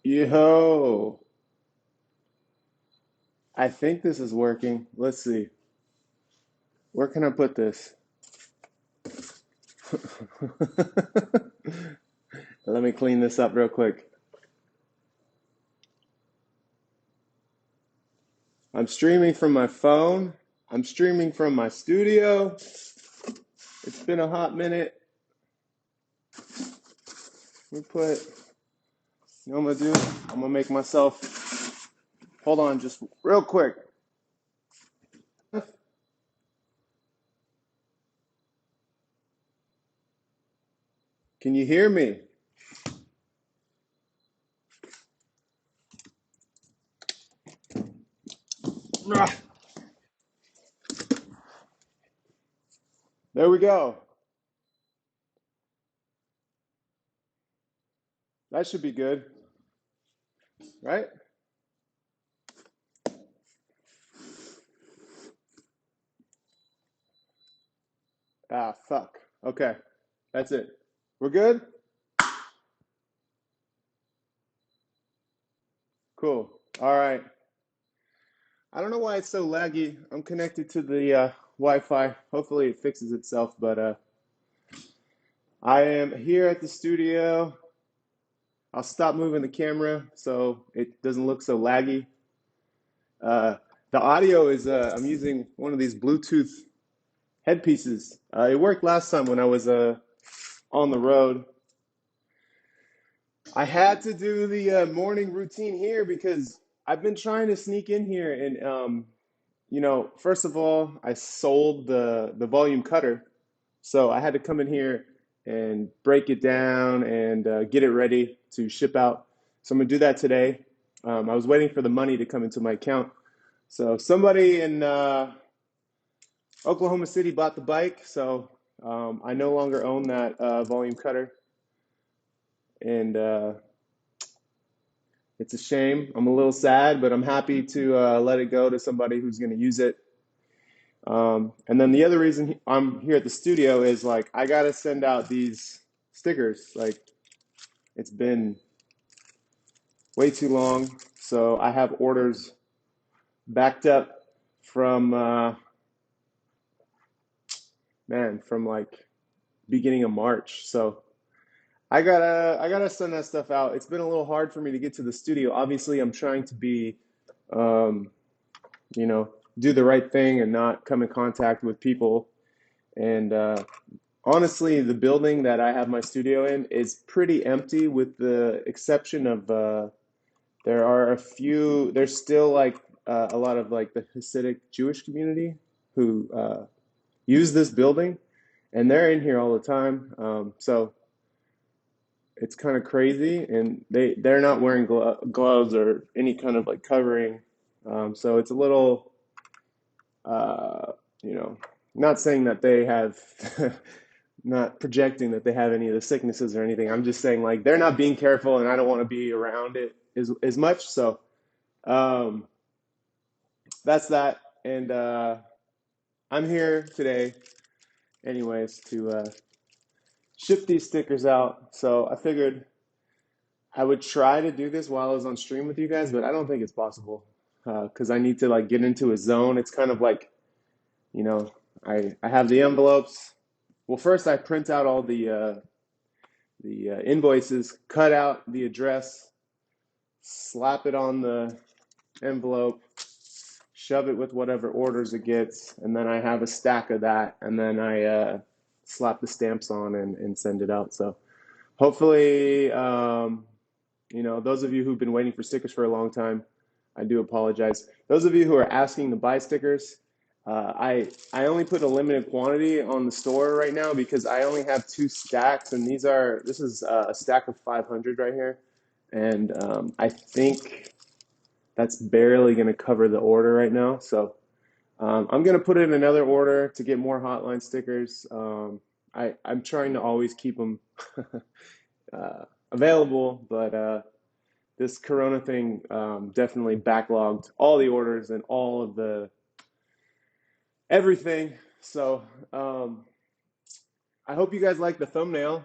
Yo, I think this is working. Let's see. Where can I put this? Let me clean this up real quick. I'm streaming from my phone. I'm streaming from my studio. It's been a hot minute. Let me put, you know what I'm gonna do? I'm gonna make myself, hold on just real quick. Can you hear me? Ah, there we go. That should be good, right? Ah, fuck. Okay, that's it. We're good? Cool. All right. I don't know why it's so laggy. I'm connected to the Wi-Fi. Hopefully it fixes itself, but I am here at the studio. I'll stop moving the camera so it doesn't look so laggy. Uh, the audio is I'm using one of these Bluetooth headpieces. It worked last time when I was on the road. I had to do the morning routine here because I've been trying to sneak in here and first of all, I sold the volume cutter. So I had to come in here and break it down and get it ready to ship out. So I'm gonna do that today. I was waiting for the money to come into my account. So somebody in Oklahoma City bought the bike, so I no longer own that volume cutter, and it's a shame. I'm a little sad, but I'm happy to let it go to somebody who's gonna use it. And then the other reason I'm here at the studio is like I gotta send out these stickers. Like it's been way too long. So I have orders backed up from from like beginning of March. So I gotta send that stuff out. It's been a little hard for me to get to the studio. Obviously, I'm trying to be um, you know, do the right thing and not come in contact with people. And honestly, the building that I have my studio in is pretty empty, with the exception of there are a few. There's still like a lot of like the Hasidic Jewish community who use this building, and they're in here all the time. So it's kind of crazy, and they're not wearing gloves or any kind of like covering. So it's a little, uh, you know, not saying that they have. Not projecting that they have any of the sicknesses or anything. I'm just saying like they're not being careful, and I don't want to be around it as much. So um, that's that. And I'm here today, anyways, to ship these stickers out. So I figured I would try to do this while I was on stream with you guys, but I don't think it's possible because I need to like get into a zone. It's kind of like, you know, I have the envelopes. Well, first I print out all the invoices, cut out the address, slap it on the envelope, shove it with whatever orders it gets, and then I have a stack of that, and then I slap the stamps on and send it out. So hopefully, those of you who've been waiting for stickers for a long time, I do apologize. Those of you who are asking to buy stickers, I only put a limited quantity on the store right now because I only have two stacks, and this is a stack of 500 right here, and I think that's barely going to cover the order right now. So I'm going to put in another order to get more hotline stickers. I'm trying to always keep them available, but this Corona thing definitely backlogged all the orders and all of the everything. So I hope you guys like the thumbnail.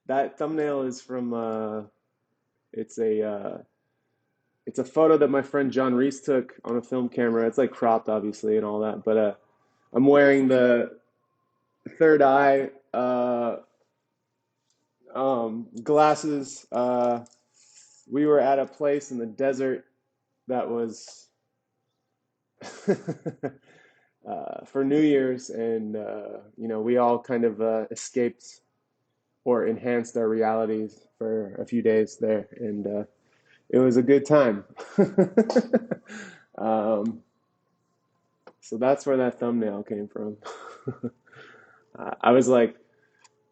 That thumbnail is from It's a photo that my friend John Reese took on a film camera. It's like cropped, obviously, and all that. But I'm wearing the third eye glasses. We were at a place in the desert that was for New Year's, and we all kind of escaped or enhanced our realities for a few days there, and it was a good time. Um, so that's where that thumbnail came from. I was like,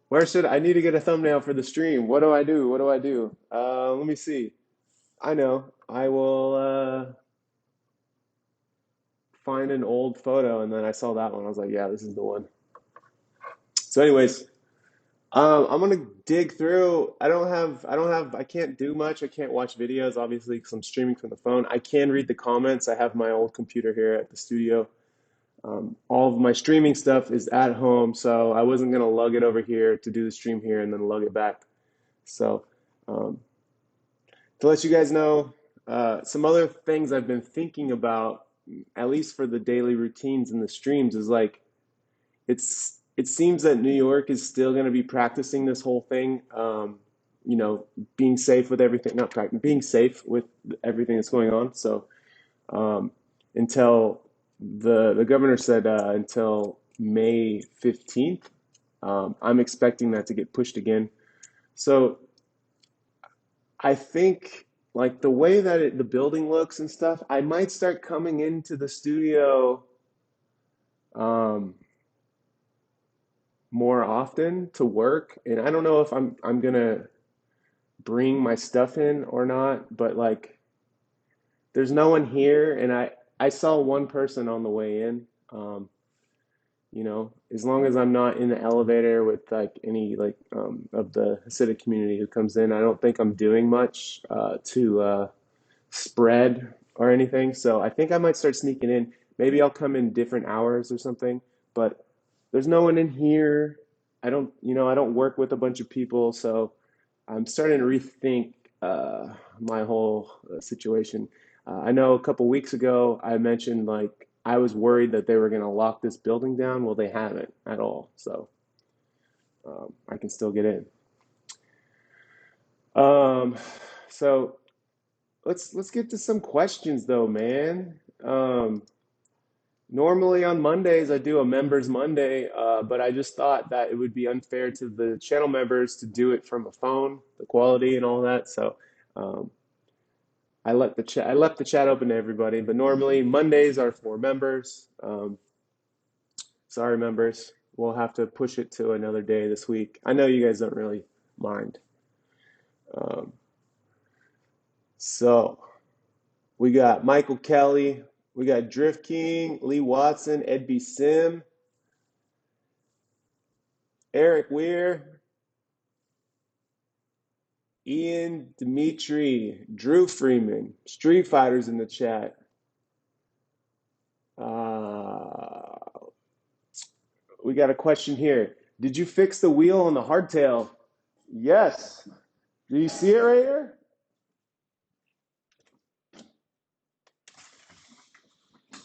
where should I need to get a thumbnail for the stream? What do I do? What do I do? Let me see. I know. I will find an old photo, and then I saw that one. I was like, yeah, this is the one. So, anyways, I'm gonna dig through. I can't do much. I can't watch videos, obviously, because I'm streaming from the phone. I can read the comments. I have my old computer here at the studio. All of my streaming stuff is at home, so I wasn't gonna lug it over here to do the stream here and then lug it back. So, um, to let you guys know, some other things I've been thinking about, at least for the daily routines and the streams, is like it seems that New York is still going to be practicing this whole thing. Being safe with everything, not practicing, being safe with everything that's going on. So um, until the governor said until May 15th, I'm expecting that to get pushed again. So I think like the way that the building looks and stuff, I might start coming into the studio um, more often to work. And I don't know if I'm gonna bring my stuff in or not, but like there's no one here, and I saw one person on the way in. As long as I'm not in the elevator with like any like of the Hasidic community who comes in, I don't think I'm doing much to spread or anything. So I think I might start sneaking in. Maybe I'll come in different hours or something, but there's no one in here. I don't work with a bunch of people, so I'm starting to rethink my whole situation. I know a couple weeks ago I mentioned like I was worried that they were going to lock this building down. Well, they haven't at all, so I can still get in. Um, so let's get to some questions though, man. Normally on Mondays I do a members Monday, but I just thought that it would be unfair to the channel members to do it from a phone, the quality and all that. So um, I left the chat open to everybody, but normally Mondays are for members. Sorry, members, we'll have to push it to another day this week. I know you guys don't really mind. Um, so we got Michael Kelly, we got Drift King, Lee Watson, Ed B. Sim, Eric Weir, Ian Dimitri, Drew Freeman, Street Fighters in the chat. Uh, we got a question here. Did you fix the wheel on the hardtail? Yes. Do you see it right here?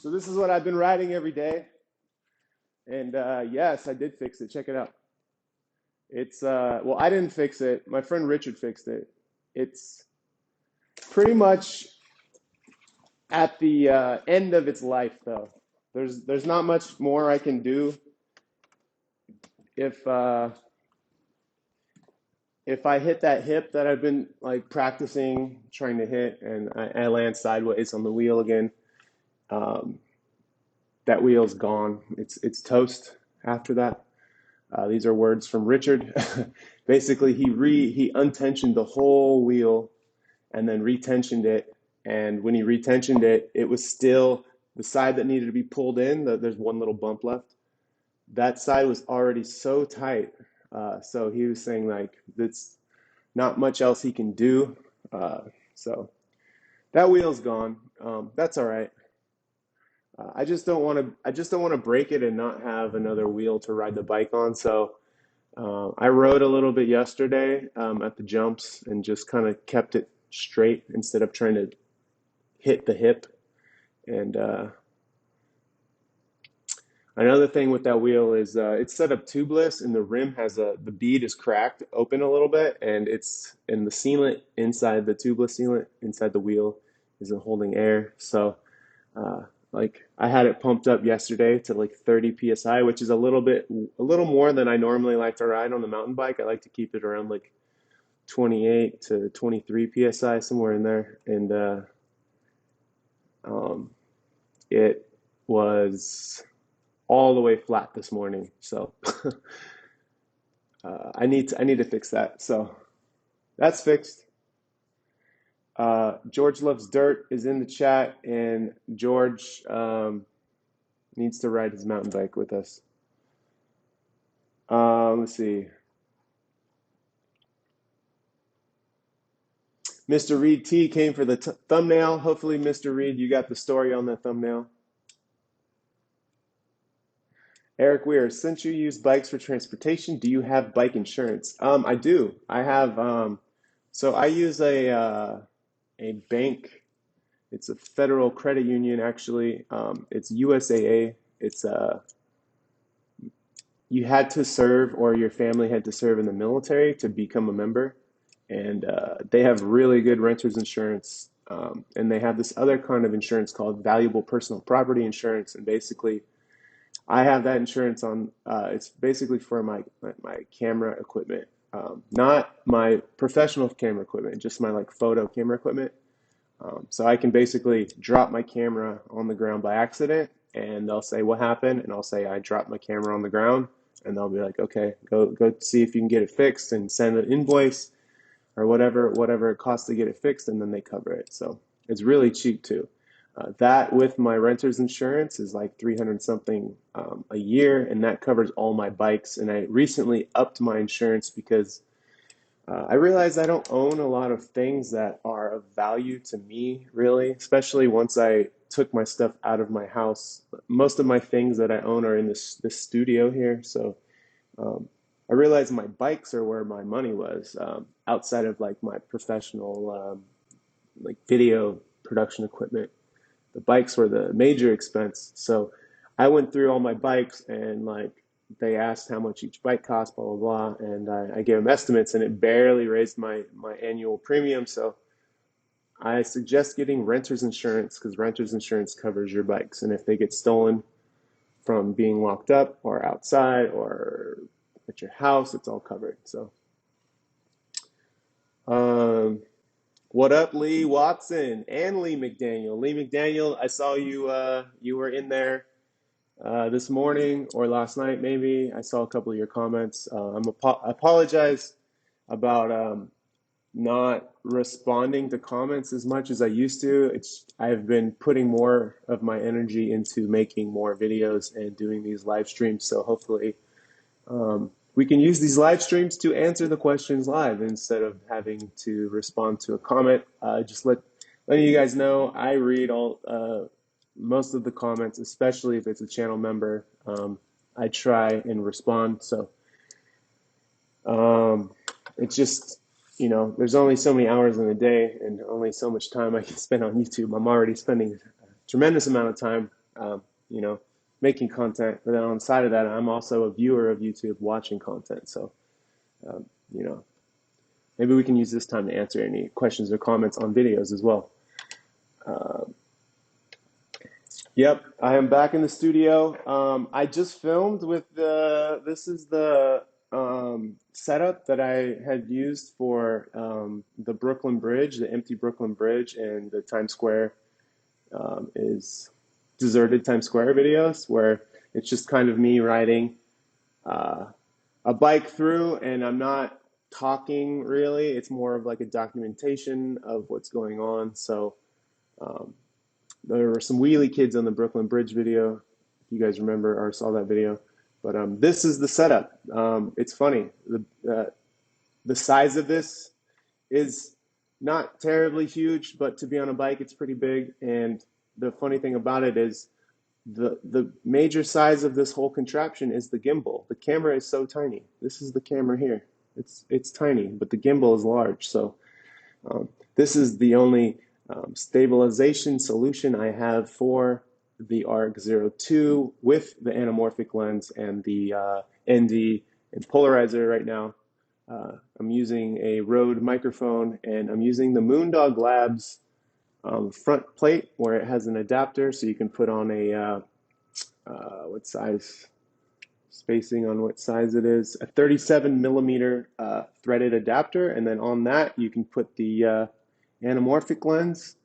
So this is what I've been riding every day. And yes, I did fix it. Check it out. It's well, I didn't fix it. My friend Richard fixed it. It's pretty much at the end of its life, though. There's not much more I can do if if I hit that hip that I've been like practicing trying to hit, and I land sideways on the wheel again. Um, that wheel's gone. It's toast after that. These are words from Richard. Basically, he untensioned the whole wheel and then retensioned it. And when he retensioned it, it was still the side that needed to be pulled in. There's one little bump left. That side was already so tight. So he was saying like that's not much else he can do. So that wheel's gone. That's all right. I just don't want to. I just don't want to break it and not have another wheel to ride the bike on. So I rode a little bit yesterday at the jumps and just kind of kept it. straight instead of trying to hit the hip. And another thing with that wheel is it's set up tubeless, and the rim has the bead is cracked open a little bit, and the sealant inside the tubeless sealant inside the wheel isn't holding air. So uh, like I had it pumped up yesterday to like 30 psi, which is a little more than I normally like to ride on the mountain bike. I like to keep it around like 28 to 23 psi, somewhere in there, and um, it was all the way flat this morning. So I need to fix that. So that's fixed. George Loves Dirt is in the chat, and George needs to ride his mountain bike with us. Let's see. Mr. Reed T came for the thumbnail. Hopefully, Mr. Reed, you got the story on the thumbnail. Eric Weir, since you use bikes for transportation, do you have bike insurance? I do. I have. So I use a bank. It's a federal credit union, actually. It's USAA. It's you had to serve, or your family had to serve in the military to become a member, and they have really good renters insurance. And they have this other kind of insurance called valuable personal property insurance, and basically I have that insurance on. It's basically for my camera equipment, not my professional camera equipment, just my like photo camera equipment. So I can basically drop my camera on the ground by accident, and they'll say what happened, and I'll say I dropped my camera on the ground, and they'll be like, okay, go see if you can get it fixed, and send an invoice or whatever it costs to get it fixed, and then they cover it. So it's really cheap too. That with my renter's insurance is like 300 something a year, and that covers all my bikes. And I recently upped my insurance because I realized I don't own a lot of things that are of value to me, really, especially once I took my stuff out of my house. Most of my things that I own are in this studio here. So um, I realized my bikes are where my money was, outside of like my professional like video production equipment. The bikes were the major expense. So I went through all my bikes, and like they asked how much each bike cost, blah, blah, blah. And I gave them estimates, and it barely raised my annual premium. So I suggest getting renter's insurance, because renter's insurance covers your bikes. And if they get stolen from being locked up or outside or at your house, it's all covered. So, um, what up, Lee Watson and Lee McDaniel? Lee McDaniel, I saw you. You were in there this morning or last night, maybe. I saw a couple of your comments. I apologize about not responding to comments as much as I used to. I've been putting more of my energy into making more videos and doing these live streams. So hopefully, we can use these live streams to answer the questions live instead of having to respond to a comment. Just letting you guys know, I read all most of the comments, especially if it's a channel member. I try and respond. So it's just, there's only so many hours in a day and only so much time I can spend on YouTube. I'm already spending a tremendous amount of time, you know, making content. But then on the side of that, I'm also a viewer of YouTube watching content. So, um, you know, maybe we can use this time to answer any questions or comments on videos as well. Yep, I am back in the studio. I just filmed with this is the setup that I had used for the Brooklyn Bridge, the empty Brooklyn Bridge, and the Times Square is deserted Times Square videos, where it's just kind of me riding uh, a bike through, and I'm not talking really. It's more of like a documentation of what's going on. So. Um, There were some wheelie kids on the Brooklyn Bridge video, if you guys remember or saw that video. But this is the setup. It's funny. The size of this is not terribly huge, but to be on a bike, it's pretty big. And the funny thing about it is the major size of this whole contraption is the gimbal. The camera is so tiny. This is the camera here. It's tiny, but the gimbal is large. So This is the only stabilization solution I have for the ARC-02 with the anamorphic lens and the ND and polarizer right now. I'm using a Rode microphone, and I'm using the Moondog Labs front plate where it has an adapter, so you can put on a what size spacing on what size it is, a 37 millimeter threaded adapter, and then on that you can put the anamorphic lens,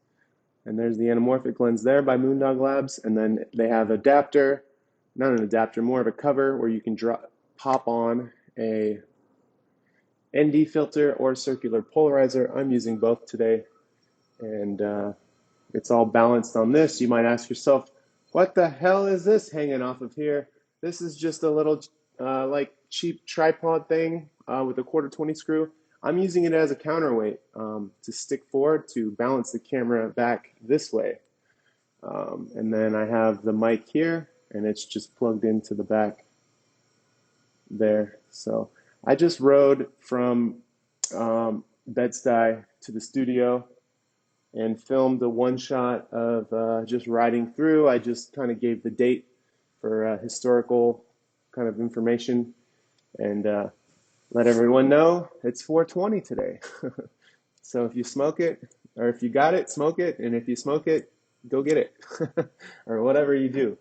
and there's the anamorphic lens there by Moondog Labs, and then they have adapter, not an adapter, more of a cover where you can pop on a ND filter or circular polarizer. I'm using both today, and it's all balanced on this. You might ask yourself, what the hell is this hanging off of here? This is just a little like cheap tripod thing with a 1/4 20 screw. I'm using it as a counterweight to stick forward to balance the camera back this way. And then I have the mic here, and it's just plugged into the back there. So I just rode from Bed-Stuy to the studio and filmed a one shot of just riding through. I just kind of gave the date for historical kind of information, and let everyone know it's 420 today. So if you smoke it, or if you got it, smoke it, and if you smoke it, go get it, or whatever you do.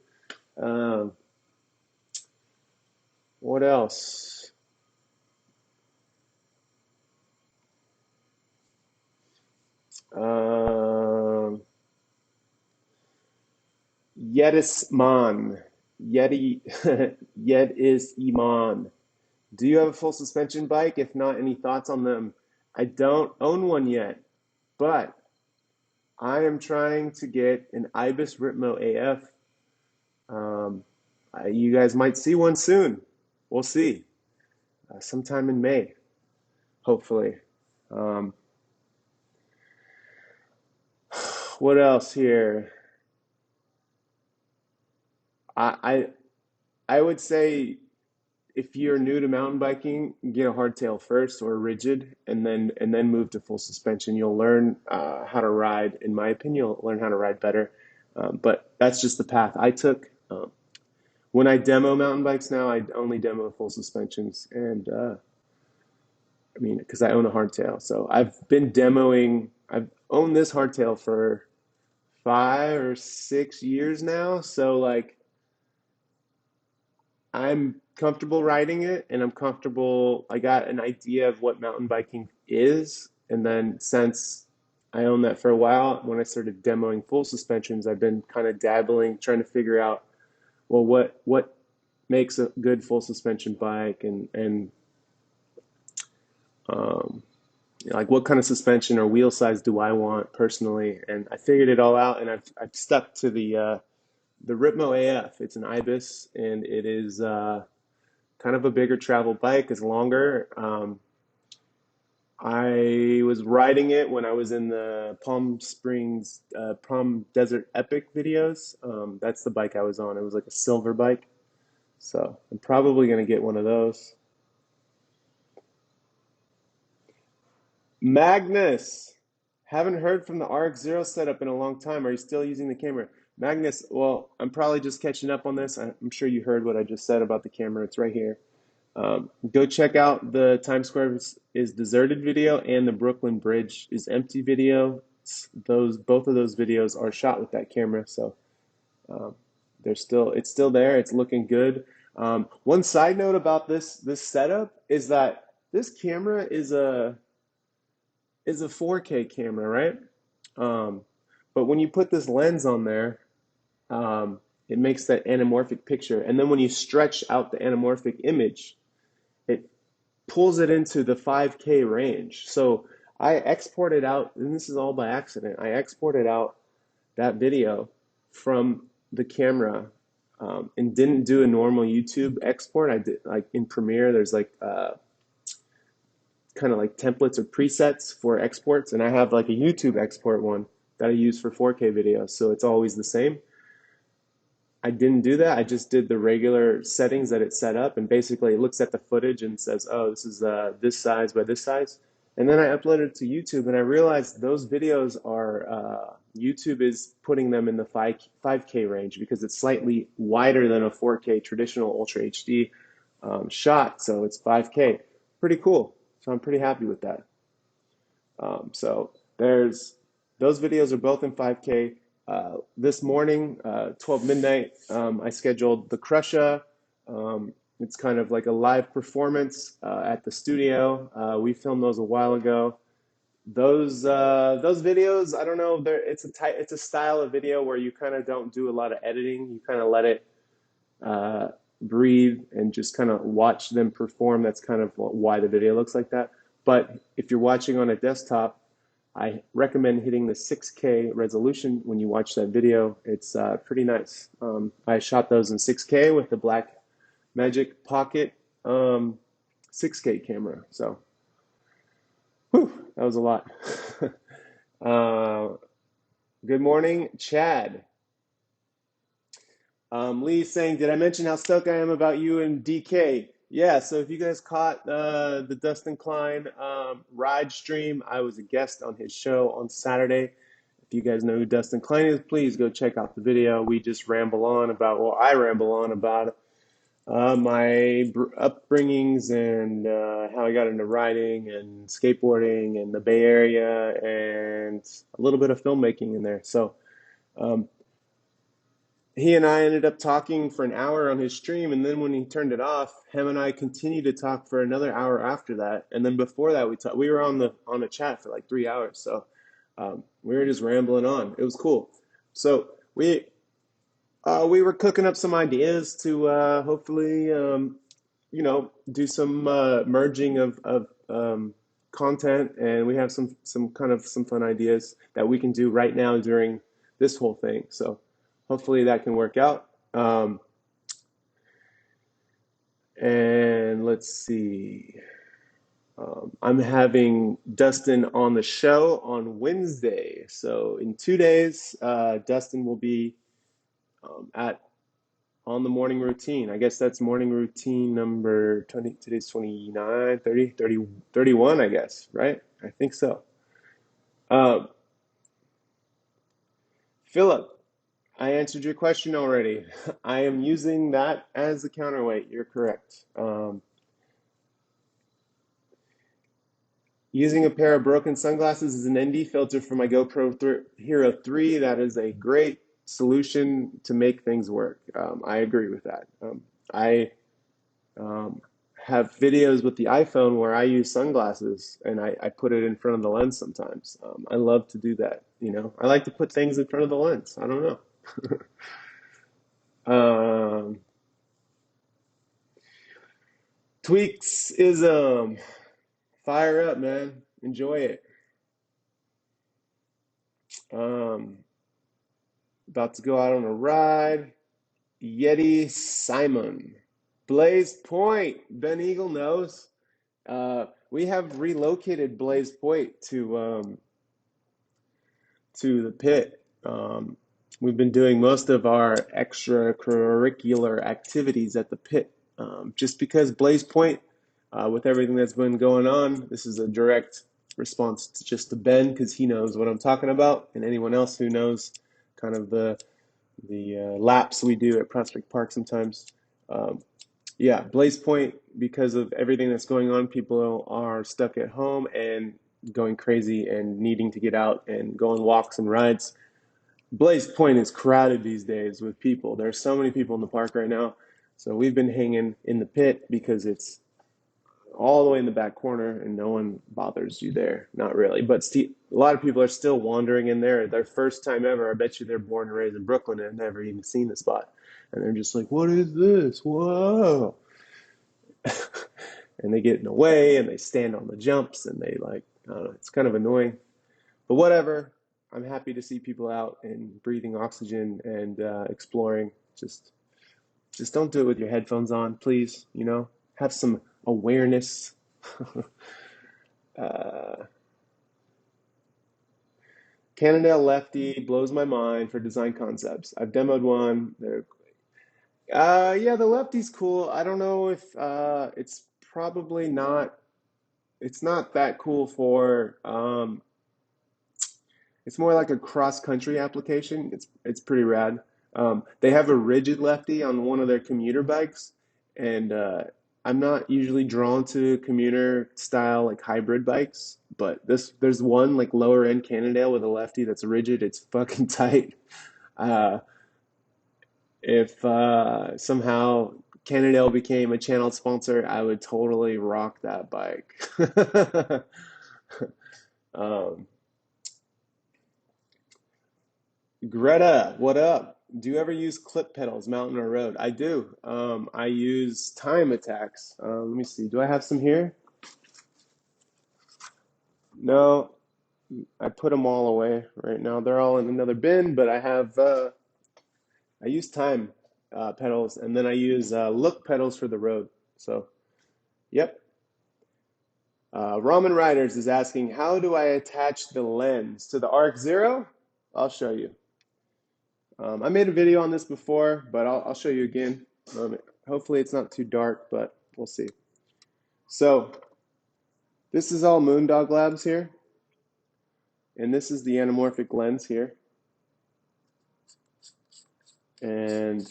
Um, what else? Um, Yedisman, Yeti, Yed is Iman. Do you have a full suspension bike? If not, any thoughts on them? I don't own one yet, but I am trying to get an Ibis Ripmo AF. Um, you guys might see one soon. We'll see. Sometime in May, hopefully. Um, what else here? I, I I would say if you're new to mountain biking, get a hardtail first or rigid, and then move to full suspension. You'll learn how to ride. In my opinion, you'll learn how to ride better. But that's just the path I took. When I demo mountain bikes now, I only demo full suspensions, and I mean, because I own a hardtail, so I've been demoing. I've owned this hardtail for 5 or 6 years now, so like I'm comfortable riding it, and I'm comfortable. I got an idea of what mountain biking is, and then since I own that for a while, when I started demoing full suspensions, I've been kind of dabbling, trying to figure out, well, what makes a good full suspension bike, and um, like what kind of suspension or wheel size do I want personally? And I figured it all out, and I've stuck to the Ripmo AF. It's an Ibis, and it is kind of a bigger travel bike. It's longer. I was riding it when I was in the Palm Springs, Palm Desert Epic videos. That's the bike I was on. It was like a silver bike. So I'm probably going to get one of those. Magnus, haven't heard from the RX-0 setup in a long time. Are you still using the camera? Magnus, well, I'm probably just catching up on this. I'm sure you heard what I just said about the camera. It's right here. Go check out the Times Square is deserted video and the Brooklyn Bridge is empty video. Both of those videos are shot with that camera, so um, it's still there. It's looking good. One side note about this setup is that this camera is a 4K camera, right? Um, but when you put this lens on there, it makes that anamorphic picture, and then when you stretch out the anamorphic image, it pulls it into the 5K range. So I exported out, and this is all by accident, I exported out that video from the camera and didn't do a normal YouTube export. I did like in Premiere, there's like kind of like templates or presets for exports, and I have like a YouTube export one that I use for 4K videos, so it's always the same. I didn't do that. I just did the regular settings that it set up, and basically it looks at the footage and says, "Oh, this is this size by this size," And then I uploaded it to YouTube, and I realized those videos are YouTube is putting them in the 5K range because it's slightly wider than a 4K traditional Ultra HD shot, so it's 5K. Pretty cool. So I'm pretty happy with that. So there's those videos are both in 5K. This morning, 12 midnight, I scheduled the Crusha. It's kind of like a live performance at the studio. We filmed those a while ago. Those videos, I don't know, it's a style of video where you kind of don't do a lot of editing. You kind of let it uh, breathe and just kind of watch them perform. That's kind of why the video looks like that. But if you're watching on a desktop, I recommend hitting the 6K resolution when you watch that video. It's pretty nice. I shot those in 6K with the Blackmagic Pocket 6K camera. So, whew, that was a lot. uh, Good morning, Chad. Lee's saying, did I mention how stoked I am about you and DK? Yeah, so if you guys caught the Dustin Klein ride stream, I was a guest on his show on Saturday. If you guys know who Dustin Klein is, please go check out the video. We just ramble on about, well, I ramble on about my upbringings and how I got into riding and skateboarding and the Bay Area and a little bit of filmmaking in there. So, um, he and I ended up talking for an hour on his stream, and then when he turned it off, him and I continued to talk for another hour after that. And then before that, we were on a chat for like 3 hours. So we were just rambling on. It was cool. So we were cooking up some ideas to hopefully do some merging of content, and we have some fun ideas that we can do right now during this whole thing. So hopefully that can work out. And let's see. I'm having Dustin on the show on Wednesday. So in 2 days, Dustin will be at on the morning routine. I guess that's morning routine number 20. Today's 29, 30, 30, 31, I guess, right? I think so. Um, Philip, I answered your question already. I am using that as the counterweight. You're correct. Using a pair of broken sunglasses as an ND filter for my GoPro Hero 3, that is a great solution to make things work. I agree with that. I um, have videos with the iPhone where I use sunglasses and I put it in front of the lens sometimes. I love to do that, you know. I like to put things in front of the lens. I don't know. Um, Tweaks is fire up, man. Enjoy it. Um, About to go out on a ride. Yeti Simon. Blaze Point. Ben Eagle knows. We have relocated Blaze Point to the pit. We've been doing most of our extracurricular activities at the pit, just because Blaze Point, with everything that's been going on, this is a direct response to just to Ben because he knows what I'm talking about, and anyone else who knows kind of the laps we do at Prospect Park sometimes. Um, yeah, Blaze Point, because of everything that's going on, people are stuck at home and going crazy and needing to get out and go on walks and rides. Blaze Point is crowded these days with people. There's so many people in the park right now. So we've been hanging in the pit because it's all the way in the back corner and no one bothers you there. Not really. But a lot of people are still wandering in there. Their first time ever. I bet you they're born and raised in Brooklyn and never even seen the spot. And they're just like, what is this? Whoa. And they get in the way and they stand on the jumps and they like, I don't know, it's kind of annoying. But whatever. I'm happy to see people out and breathing oxygen and exploring. Just don't do it with your headphones on, please. You know, have some awareness. uh, Cannondale Lefty blows my mind for design concepts. I've demoed one. Yeah, the Lefty's cool. I don't know if it's probably not. it's not that cool for it's more like a cross-country application. It's pretty rad. They have a rigid lefty on one of their commuter bikes, and I'm not usually drawn to commuter style like hybrid bikes, but there's one like lower end Cannondale with a lefty that's rigid. It's fucking tight. Uh, if somehow Cannondale became a channel sponsor, I would totally rock that bike. Um, Greta, what up? Do you ever use clip pedals, mountain or road? I do. I use time attacks. Let me see. Do I have some here? No, I put them all away right now. They're all in another bin, but I use time pedals, and then I use look pedals for the road. So, yep. Ramen Riders is asking, how do I attach the lens to the Arc Zero? I'll show you. I made a video on this before, but I'll show you again. Hopefully it's not too dark, but we'll see. So this is all Moondog Labs here, and this is the anamorphic lens here. And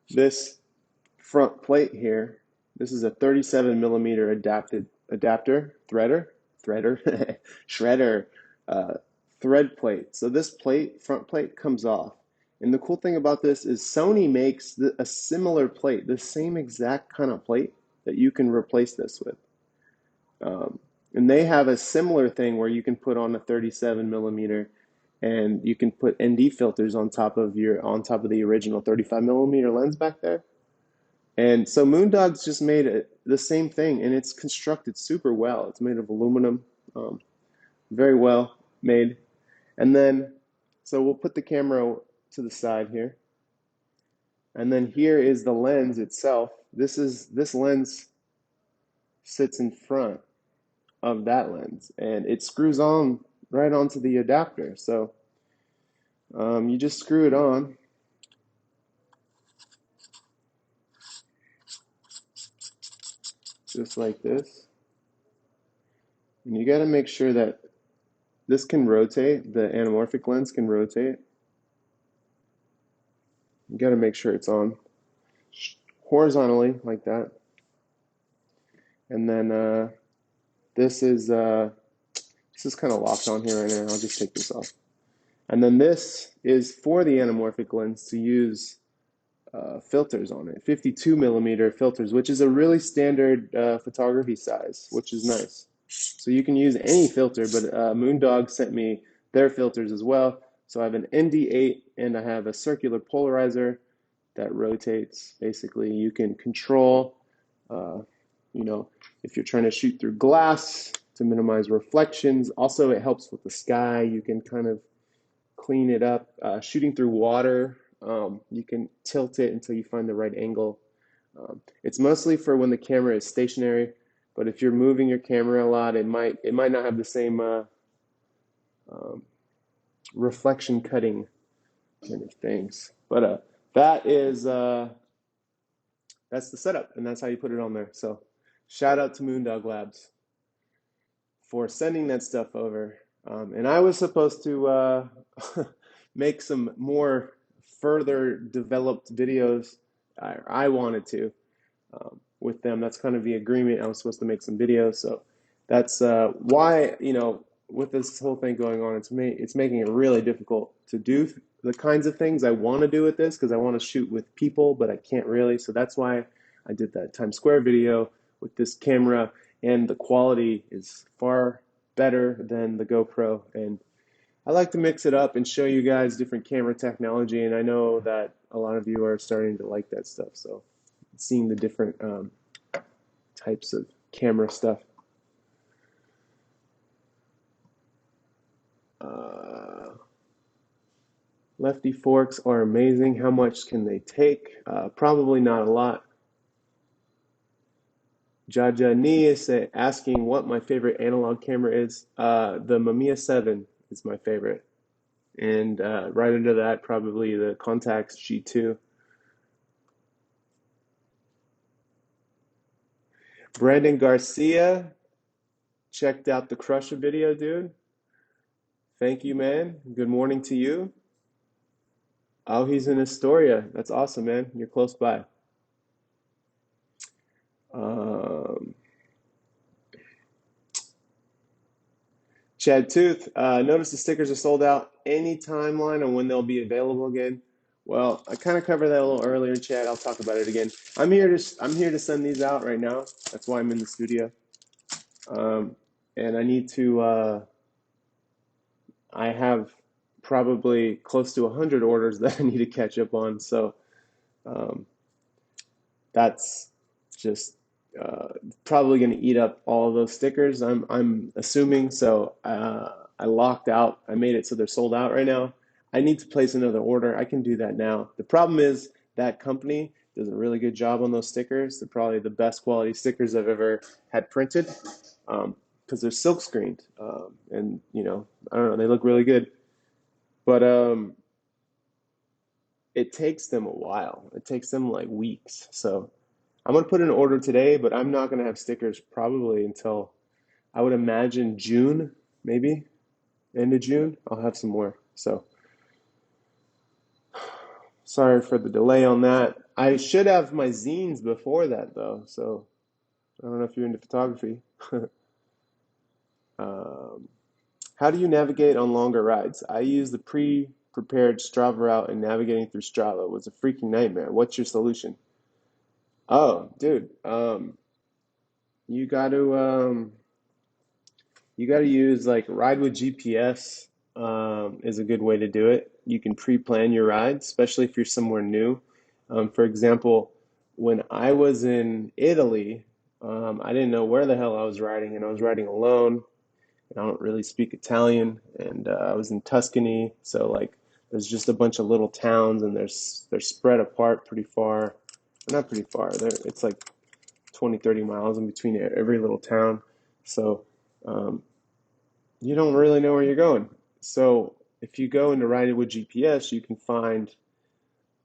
this front plate here, this is a 37 millimeter threader, shredder, uh, thread plate. So this plate, front plate, comes off. And the cool thing about this is Sony makes a similar plate, the same exact kind of plate that you can replace this with. And they have a similar thing where you can put on a 37 millimeter and you can put ND filters on top of the original 35 millimeter lens back there. And so Moondog's just made the same thing, and it's constructed super well. It's made of aluminum, very well made. And then, so we'll put the camera to the side here. And then here is the lens itself. This lens sits in front of that lens, and it screws on right onto the adapter. So you just screw it on, just like this. And you got to make sure that this can rotate, the anamorphic lens can rotate. You got to make sure it's on horizontally like that. And then this is kind of locked on here right now. I'll just take this off. And then this is for the anamorphic lens to use filters on it, 52 millimeter filters, which is a really standard photography size, which is nice. So you can use any filter, but Moondog sent me their filters as well. So I have an ND8 and I have a circular polarizer that rotates. Basically, you can control, if you're trying to shoot through glass to minimize reflections. Also, it helps with the sky. You can kind of clean it up. Shooting through water, you can tilt it until you find the right angle. It's mostly for when the camera is stationary, but if you're moving your camera a lot, it might not have the same reflection cutting kind of things. But that's the setup, and that's how you put it on there. So shout out to Moondog Labs for sending that stuff over. And I was supposed to make some more further developed videos. I wanted to with them. That's kind of the agreement. I was supposed to make some videos. So that's why, with this whole thing going on, it's making it really difficult to do the kinds of things I want to do with this because I want to shoot with people, but I can't really. So that's why I did that Times Square video with this camera, and the quality is far better than the GoPro. And I like to mix it up and show you guys different camera technology, and I know that a lot of you are starting to like that stuff. So seeing the different types of camera stuff. Lefty forks are amazing. How much can they take? Probably not a lot. Jaja Ni is asking what my favorite analog camera is. The Mamiya 7 is my favorite. And right under that, probably the Contax G2. Brandon Garcia checked out the Crusher video, dude. Thank you, man. Good morning to you. Oh, he's in Astoria. That's awesome, man. You're close by. Um, Chad Tooth, notice the stickers are sold out. Any timeline on when they'll be available again? Well, I kind of covered that a little earlier, Chad. I'll talk about it again. I'm here to send these out right now. That's why I'm in the studio. Um, and I have probably close to 100 orders that I need to catch up on. So um, that's just uh, probably going to eat up all of those stickers. I'm assuming. So I locked out. I made it so they're sold out right now. I need to place another order. I can do that now. The problem is that company does a really good job on those stickers. They're probably the best quality stickers I've ever had printed because they're silk screened. And I don't know, they look really good. But it takes them a while. It takes them like weeks. So I'm gonna put in an order today, but I'm not gonna have stickers probably until I would imagine June, maybe end of June. I'll have some more. So sorry for the delay on that. I should have my zines before that though. So I don't know if you're into photography. Um, how do you navigate on longer rides? I use the pre-prepared Strava route, and navigating through Strava was a freaking nightmare. What's your solution? Oh, dude, you got to use like Ride with GPS is a good way to do it. You can pre-plan your rides, especially if you're somewhere new. For example, when I was in Italy, I didn't know where the hell I was riding, and I was riding alone. And I don't really speak Italian, and I was in Tuscany, so like there's just a bunch of little towns, and they're spread apart pretty far. Not pretty far. It's like 20, 30 miles in between every little town. So um, you don't really know where you're going. So if you go into Ride It with GPS, you can find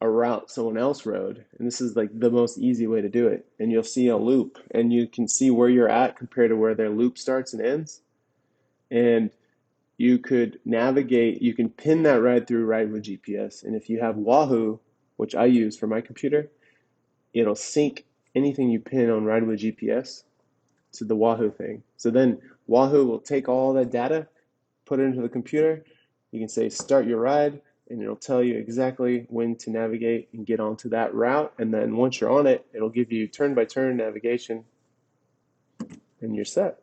a route someone else rode, and this is like the most easy way to do it. And you'll see a loop, and you can see where you're at compared to where their loop starts and ends. And you could navigate, you can pin that ride through Ride with GPS. And if you have Wahoo, which I use for my computer, it'll sync anything you pin on Ride with GPS to the Wahoo thing. So then Wahoo will take all that data, put it into the computer. You can say start your ride, and it'll tell you exactly when to navigate and get onto that route. And then once you're on it, it'll give you turn by turn navigation, and you're set.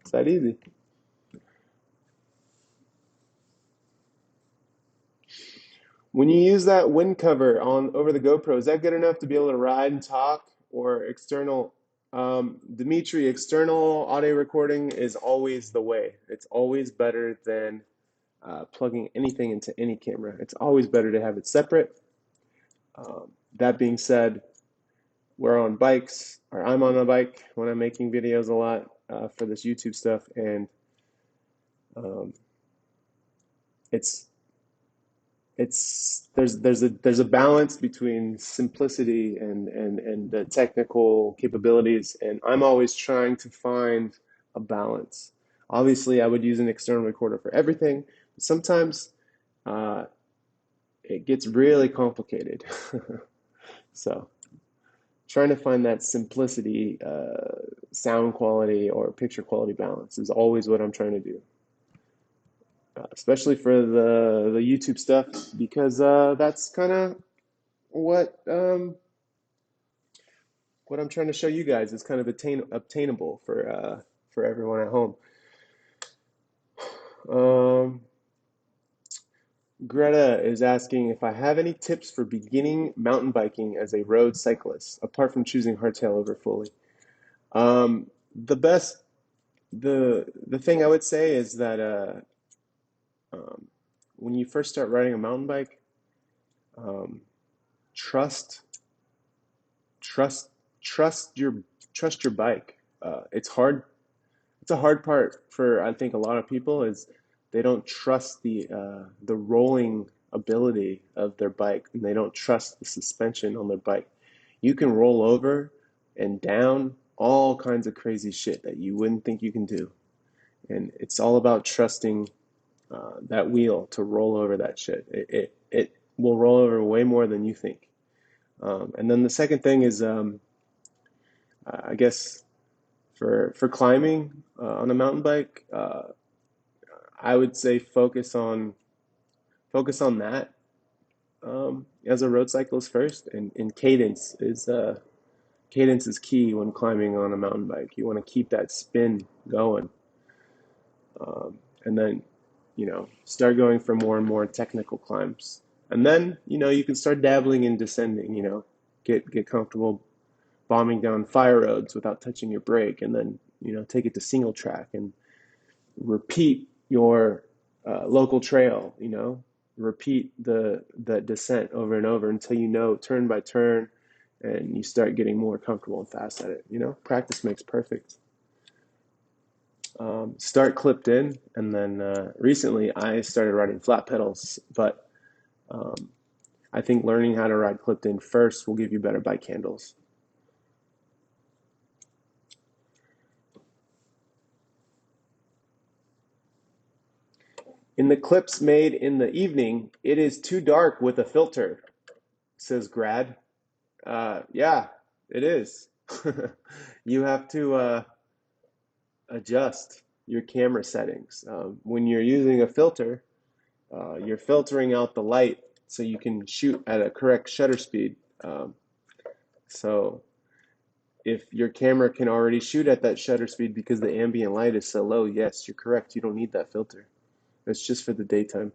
It's that easy. When you use that wind cover on over the GoPro, is that good enough to be able to ride and talk or external? Dimitri, external audio recording is always the way. It's always better than plugging anything into any camera. It's always better to have it separate. That being said, we're on bikes, or I'm on a bike when I'm making videos a lot for this YouTube stuff, and um, it's there's a balance between simplicity and the technical capabilities, and I'm always trying to find a balance. Obviously, I would use an external recorder for everything, but sometimes uh, it gets really complicated. So, trying to find that simplicity, sound quality or picture quality balance is always what I'm trying to do. Especially for the YouTube stuff, because that's kind of what what I'm trying to show you guys is kind of obtainable for everyone at home. Um, Greta is asking if I have any tips for beginning mountain biking as a road cyclist, apart from choosing hardtail over fully. The best, the thing I would say is that um, when you first start riding a mountain bike, um, trust, trust, trust your trust your bike. It's hard. It's a hard part for I think a lot of people is they don't trust the rolling ability of their bike, and they don't trust the suspension on their bike. You can roll over and down. all kinds of crazy shit that you wouldn't think you can do. And it's all about trusting that wheel to roll over that shit. It will roll over way more than you think. And then the second thing is, I guess for climbing on a mountain bike, I would say focus on that as a road cyclist first, and cadence is key when climbing on a mountain bike. You want to keep that spin going, and then start going for more and more technical climbs. And then you can start dabbling in descending. Get comfortable bombing down fire roads without touching your brake, and then take it to single track and repeat your local trail. Repeat the descent over and over until turn by turn, and you start getting more comfortable and fast at it. Practice makes perfect. Start clipped in, and then recently I started riding flat pedals, but um, I think learning how to ride clipped in first will give you better bike handles. In the clips made in the evening, it is too dark with a filter, says Grad. Yeah, it is. You have to adjust your camera settings. When you're using a filter, you're filtering out the light so you can shoot at a correct shutter speed. So if your camera can already shoot at that shutter speed because the ambient light is so low, yes, you're correct. You don't need that filter. It's just for the daytime.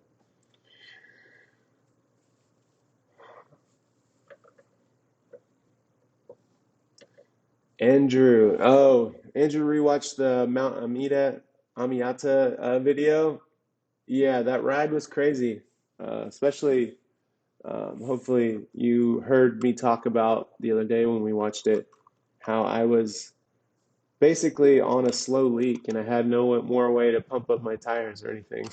Andrew rewatched the Mount Amiata video. Yeah, that ride was crazy. Especially, hopefully you heard me talk about the other day when we watched it, how I was basically on a slow leak and I had no more way to pump up my tires or anything.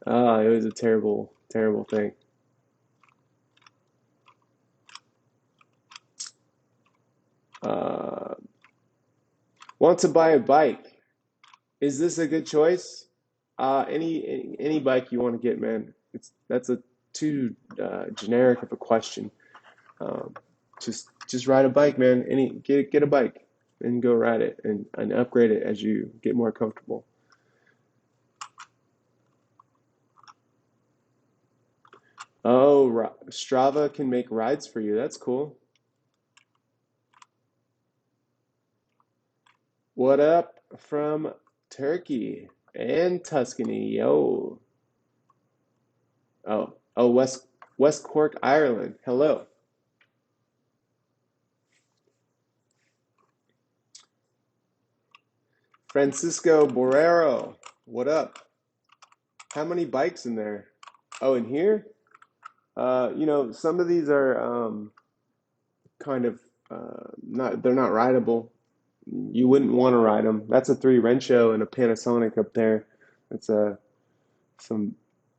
It was a terrible, terrible thing. Uh, want to buy a bike? Is this a good choice? Any bike you want to get, man. That's a too generic of a question. Um, just ride a bike, man. Get a bike and go ride it and upgrade it as you get more comfortable. Oh, Strava can make rides for you. That's cool. What up from Turkey and Tuscany? Yo. Oh, West Cork, Ireland. Hello. Francisco Borrero. What up? How many bikes in there? Oh, in here? Some of these are kind of not they're not rideable. You wouldn't want to ride them. That's a three Rencho and a Panasonic up there. That's some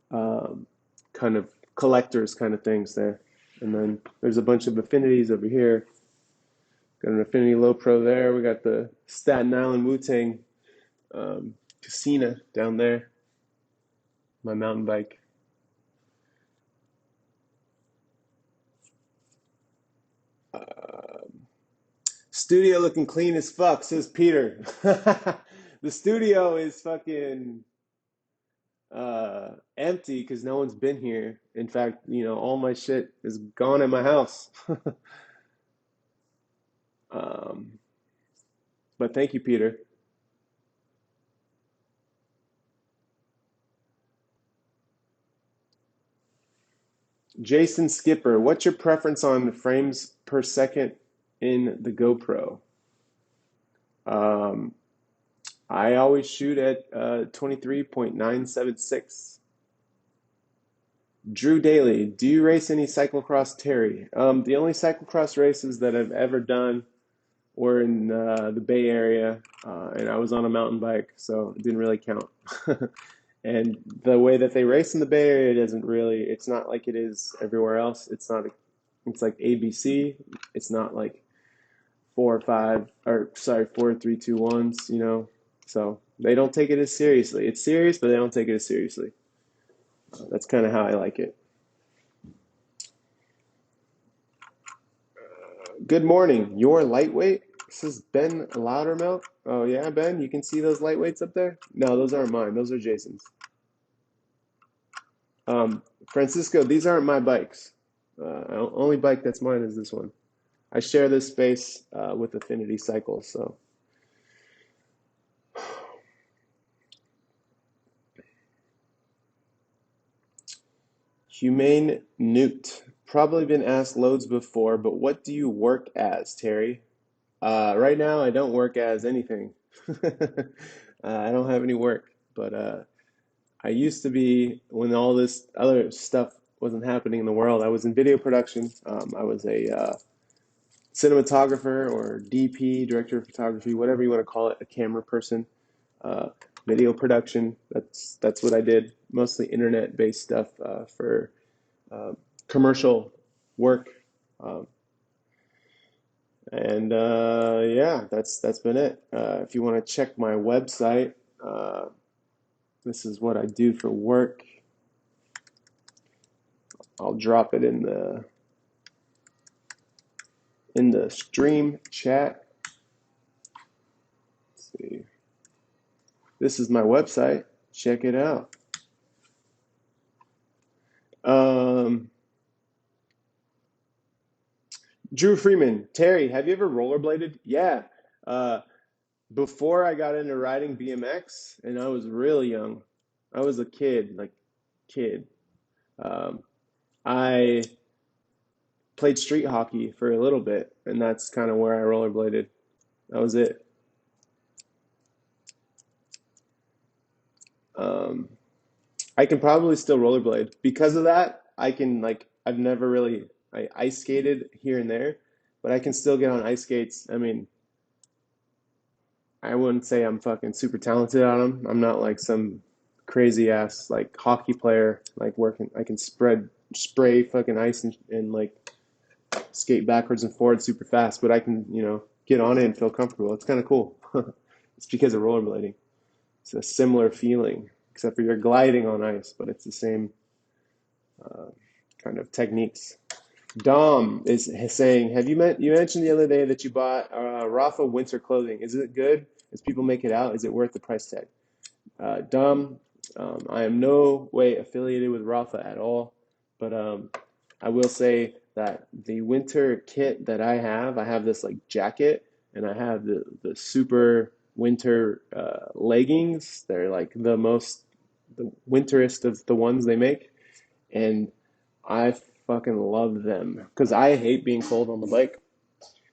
um, kind of collectors kind of things there. And then there's a bunch of Affinities over here. Got an Affinity Low Pro there. We got the Staten Island Wu-Tang Casina down there. My mountain bike. Uh, Studio looking clean as fuck, says Peter. The studio is fucking empty because no one's been here. In fact, all my shit is gone at my house. Um, but thank you, Peter. Jason Skipper, what's your preference on frames per second in the GoPro? Um, I always shoot at 23.976. Drew Daly, do you race any cyclocross, Terry? The only cyclocross races that I've ever done were in the Bay Area, and I was on a mountain bike, so it didn't really count. And the way that they race in the Bay Area doesn't really, it's not like it is everywhere else. It's not, it's like ABC. It's not like four or five, or sorry, four, three, two, ones, you know. So they don't take it as seriously. It's serious, but they don't take it as seriously. That's kind of how I like it. Good morning. You're lightweight? This is Ben Loudermilk. Oh yeah, Ben, you can see those lightweights up there? No, those aren't mine. Those are Jason's. Francisco, these aren't my bikes. Only bike that's mine is this one. I share this space with Affinity Cycles, so. Humane Newt. Probably been asked loads before, but what do you work as, Terry? Right now, I don't work as anything. I don't have any work, but I used to be, when all this other stuff wasn't happening in the world, I was in video production. I was a cinematographer or DP, director of photography, whatever you want to call it, a camera person, uh, video production. That's what I did. Mostly internet-based stuff for uh, commercial work. Um, and yeah, that's been it. If you want to check my website, uh, this is what I do for work. I'll drop it in the stream chat. Let's see. This is my website. Check it out. Um, Drew Freeman, Terry, have you ever rollerbladed? Yeah. Uh, Before I got into riding BMX, and I was really young, I was a kid, like kid. Um, I played street hockey for a little bit, and that's kind of where I rollerbladed. That was it. Um, I can probably still rollerblade. Because of that, I can like I've never really I ice skated here and there, but I can still get on ice skates. I mean, I wouldn't say I'm fucking super talented on them. I'm not like some crazy ass like hockey player like working. I can spray fucking ice and like skate backwards and forwards super fast, but I can, get on it and feel comfortable. It's kind of cool. It's because of rollerblading. It's a similar feeling, except for you're gliding on ice, but it's the same uh, kind of techniques. Dom is saying, you mentioned the other day that you bought Rafa winter clothing. Is it good? As people make it out, is it worth the price tag? Dom, I am no way affiliated with Rafa at all, but I will say that the winter kit that I have this like jacket, and I have the super winter leggings. They're like the winterest of the ones they make, and I fucking love them because I hate being cold on the bike.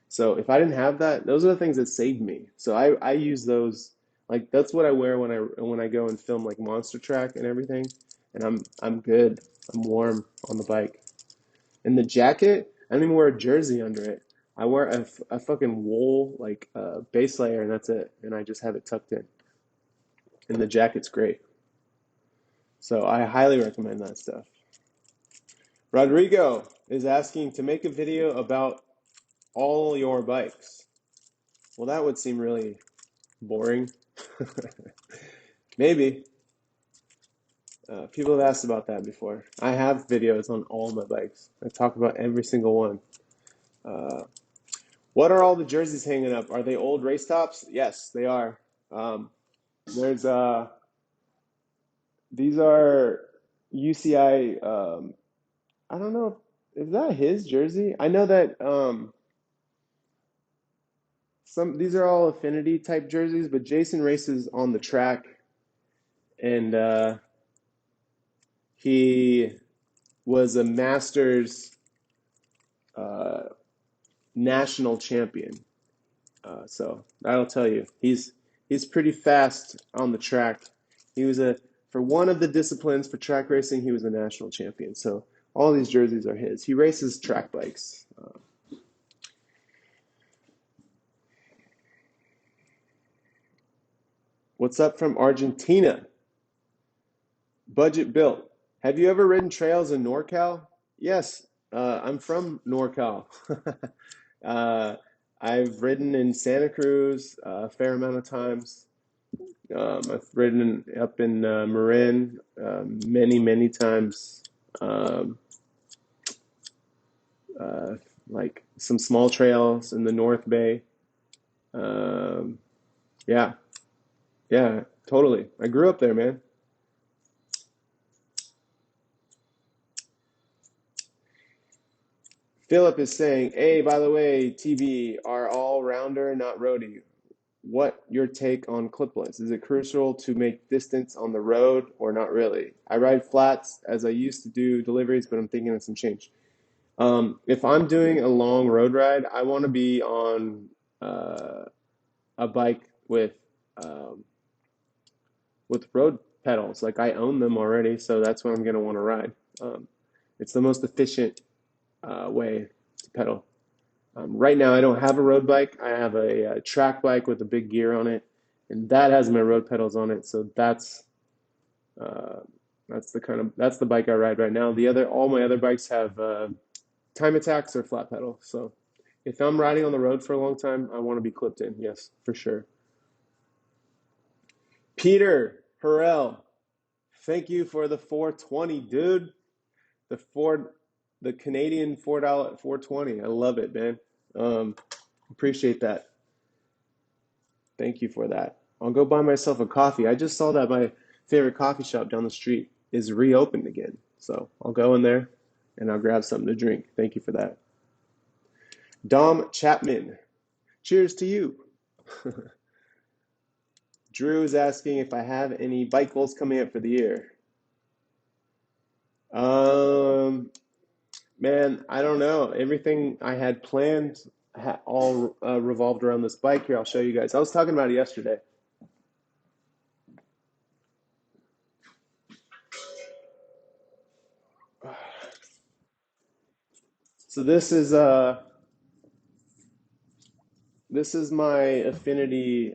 So if I didn't have that, those are the things that saved me. So I use those, like that's what I wear when I go and film like Monster Track and everything, and I'm good. I'm warm on the bike. And the jacket, I don't even wear a jersey under it. I wear a fucking wool like base layer, and that's it. And I just have it tucked in. And the jacket's great. So I highly recommend that stuff. Rodrigo is asking to make a video about all your bikes. Well, that would seem really boring. Maybe. People have asked about that before. I have videos on all my bikes. I talk about every single one. Uh, what are all the jerseys hanging up? Are they old race tops? Yes, they are. Um, there's these are UCI. I don't know. Is that his jersey? I know that some these are all affinity type jerseys, but Jason races on the track, and he was a Masters uh, national champion. So that'll tell you he's pretty fast on the track. He was a for one of the disciplines for track racing. He was a national champion. So all these jerseys are his. He races track bikes. What's up from Argentina? Budget built. Have you ever ridden trails in NorCal? Yes, I'm from NorCal. uh, I've ridden in Santa Cruz a fair amount of times. I've ridden up in Marin many, many times. Um, uh, like some small trails in the North Bay. Um, yeah, yeah, totally. I grew up there, man. Philip is saying, "Hey, by the way, TB are all rounder, not roadie. What your take on clipless? Is it crucial to make distance on the road or not really? I ride flats as I used to do deliveries, but I'm thinking of some change. If I'm doing a long road ride, I want to be on uh, a bike um, with road pedals. Like I own them already, so that's what I'm gonna want to ride. Um, it's the most efficient way to pedal. Right now, I don't have a road bike. I have a track bike with a big gear on it, and that has my road pedals on it. So uh, that's the bike I ride right now. All my other bikes have time attacks or flat pedal. So if I'm riding on the road for a long time, I want to be clipped in. Yes, for sure. Peter Harrell, thank you for the 420, dude. The Ford, the Canadian $4 420. I love it, man. Um, appreciate that. Thank you for that. I'll go buy myself a coffee. I just saw that my favorite coffee shop down the street is reopened again. So I'll go in there and I'll grab something to drink. Thank you for that. Dom Chapman, cheers to you. Drew is asking if I have any bike goals coming up for the year. Um, Man, I don't know. Everything I had planned all revolved around this bike here. I'll show you guys. I was talking about it yesterday. So this is my Affinity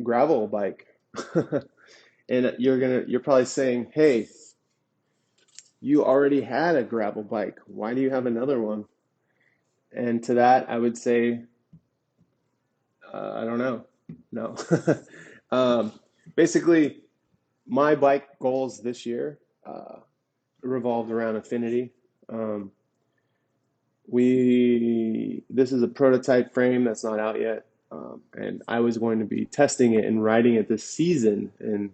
gravel bike. And you're probably saying, "Hey, you already had a gravel bike. Why do you have another one?" And to that, I would say, I don't know. No. Um, basically, my bike goals this year revolved around Affinity. Um, this is a prototype frame that's not out yet, and I was going to be testing it and riding it this season. And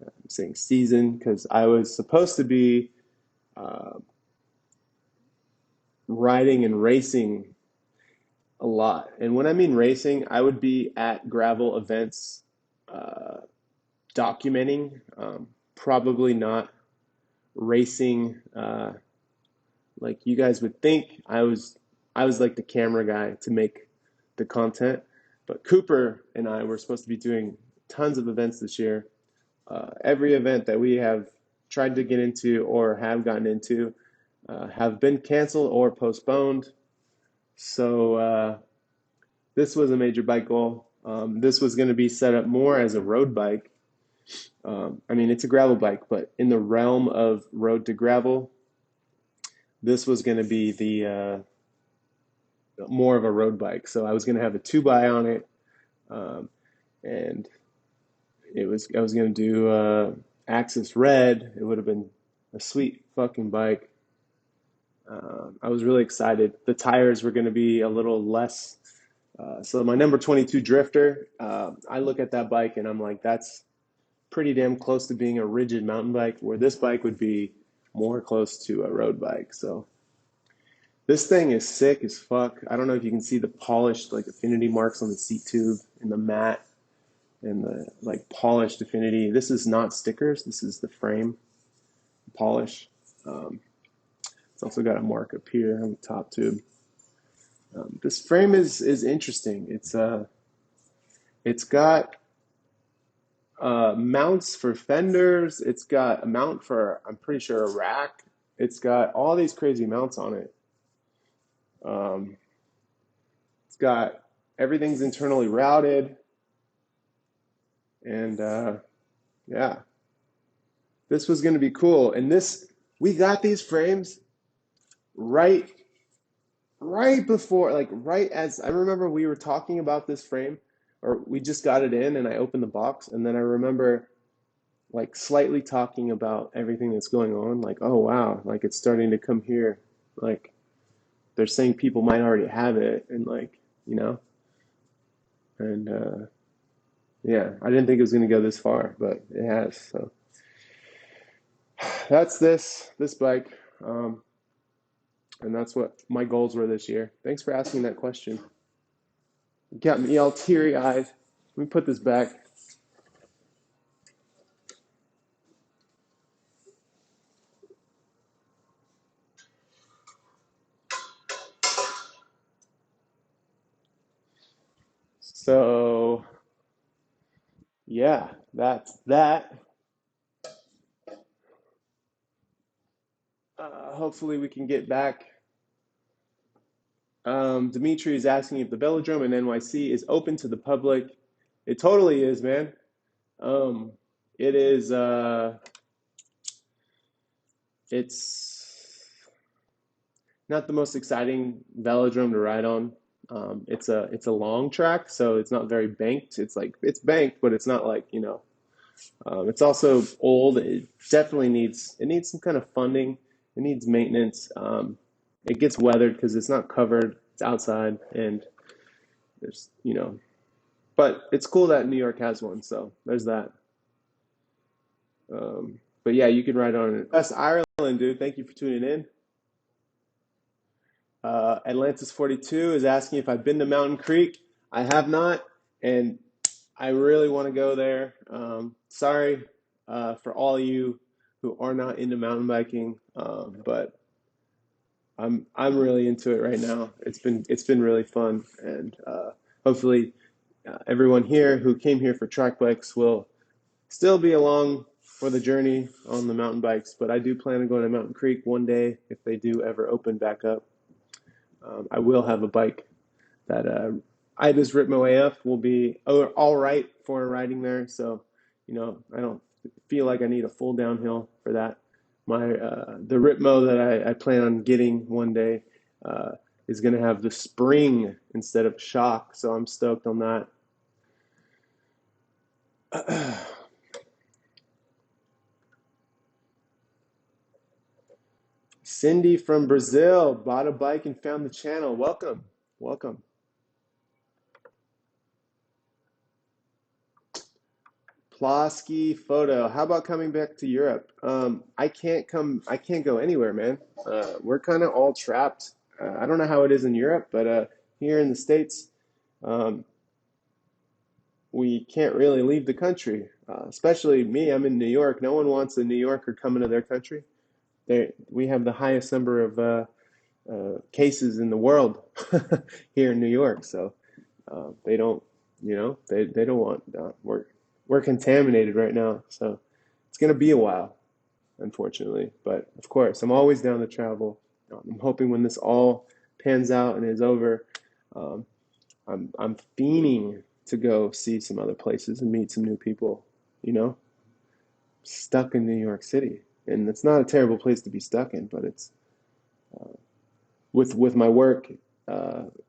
I'm saying season because I was supposed to be uh, riding and racing a lot. And when I mean racing, I would be at gravel events uh, documenting, probably not racing like you guys would think. I was like the camera guy to make the content, but Cooper and I were supposed to be doing tons of events this year. Every event that we have tried to get into or have gotten into have been canceled or postponed. So this was a major bike goal. This was going to be set up more as a road bike. I mean, it's a gravel bike, but in the realm of road to gravel, this was going to be the more of a road bike. So I was going to have a two by on it, um, and I was going to do Axis Red. It would have been a sweet fucking bike. I was really excited. The tires were going to be a little less. So my number 22 Drifter, I look at that bike and I'm like, that's pretty damn close to being a rigid mountain bike, where this bike would be more close to a road bike. So this thing is sick as fuck. I don't know if you can see the polished like Affinity marks on the seat tube and the mat and the like polished Affinity. This is not stickers. This is the frame polish. Um, it's also got a mark up here on the top tube. This frame is interesting. It's got mounts for fenders. It's got a mount for, I'm pretty sure, a rack. It's got all these crazy mounts on it. Um, it's got everything's internally routed, and yeah, this was going to be cool. And we got these frames right. right before, like right as I remember we were talking about this frame, or we just got it in and I opened the box, and then I remember like slightly talking about everything that's going on, like, oh wow, like it's starting to come here. Like they're saying people might already have it, and like, you know, and yeah, I didn't think it was going to go this far, but it has. So that's this bike, um, and that's what my goals were this year. Thanks for asking that question. Got me all teary-eyed. Let me put this back. So yeah, that's that. Hopefully we can get back. Dimitri is asking if the velodrome in NYC is open to the public. It totally is, man. Um, it is. It's not the most exciting velodrome to ride on. It's a long track, so it's not very banked. It's like it's banked, but it's not like, you know. It's also old. It definitely needs some kind of funding. It needs maintenance. It gets weathered because it's not covered. It's outside, and there's, you know, but it's cool that New York has one. So there's that. But yeah, you can ride on it. West Ireland, dude. Thank you for tuning in. Atlantis 42 is asking if I've been to Mountain Creek. I have not, and I really want to go there. Sorry for all you who are not into mountain biking, but I'm really into it right now. It's been really fun, and hopefully everyone here who came here for track bikes will still be along for the journey on the mountain bikes. But I do plan on going to Mountain Creek one day if they do ever open back up. I will have a bike that I just ripped my way up. Will be all right for riding there. So, you know, I don't feel like I need a full downhill for that. The Ripmo that I plan on getting one day uh, is going to have the spring instead of shock. So I'm stoked on that. Cindy from Brazil bought a bike and found the channel. Welcome, welcome. Plosky photo. How about coming back to Europe? I can't come. I can't go anywhere, man. We're kind of all trapped. I don't know how it is in Europe, but here in the States, um, we can't really leave the country. Especially me. I'm in New York. No one wants a New Yorker coming to their country. We have the highest number of cases in the world here in New York, so they don't, you know, they don't want. We're contaminated right now, so it's gonna be a while, unfortunately. But of course, I'm always down to travel. I'm hoping when this all pans out and is over, um, I'm fiending to go see some other places and meet some new people. You know, stuck in New York City, and it's not a terrible place to be stuck in, but it's with my work,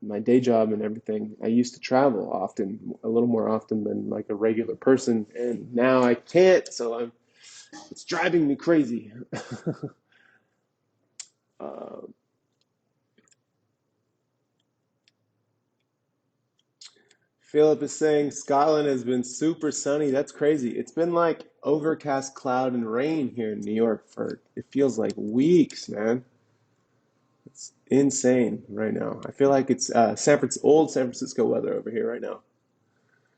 my day job and everything. I used to travel often, a little more often than like a regular person, and now I can't. So it's driving me crazy. uh, Philip is saying Scotland has been super sunny. That's crazy. It's been like overcast cloud and rain here in New York for it feels like weeks, man. It's insane right now. I feel like it's old San Francisco weather over here right now.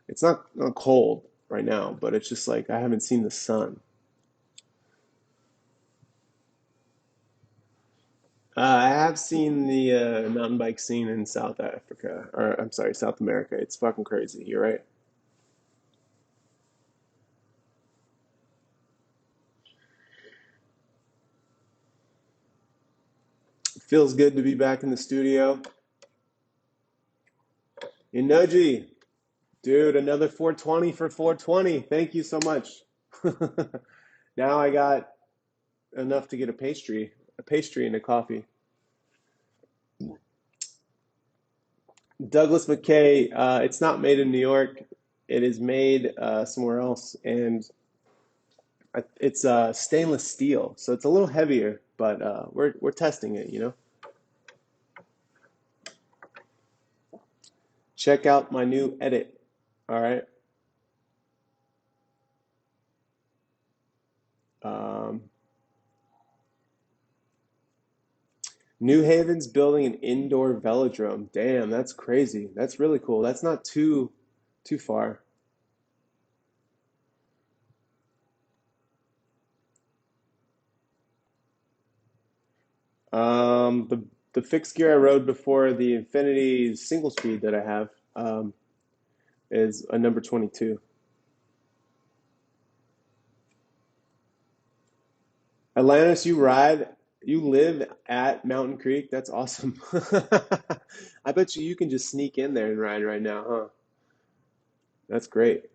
It's not cold right now, but it's just like I haven't seen the sun. I have seen the mountain bike scene in South Africa, or I'm sorry, South America. It's fucking crazy. You're right. Feels good to be back in the studio. Inoji, dude, another 420 for 420. Thank you so much. Now I got enough to get a pastry and a coffee. Douglas McKay, it's not made in New York. It is made somewhere else, and it's stainless steel, so it's a little heavier. But we're testing it, you know. Check out my new edit. All right. Um, New Haven's building an indoor velodrome. Damn, that's crazy. That's really cool. That's not too far. The fixed gear I rode before the Infinity single speed that I have is a number 22. Atlantis, you live at Mountain Creek. That's awesome. I bet you can just sneak in there and ride right now, huh? That's great.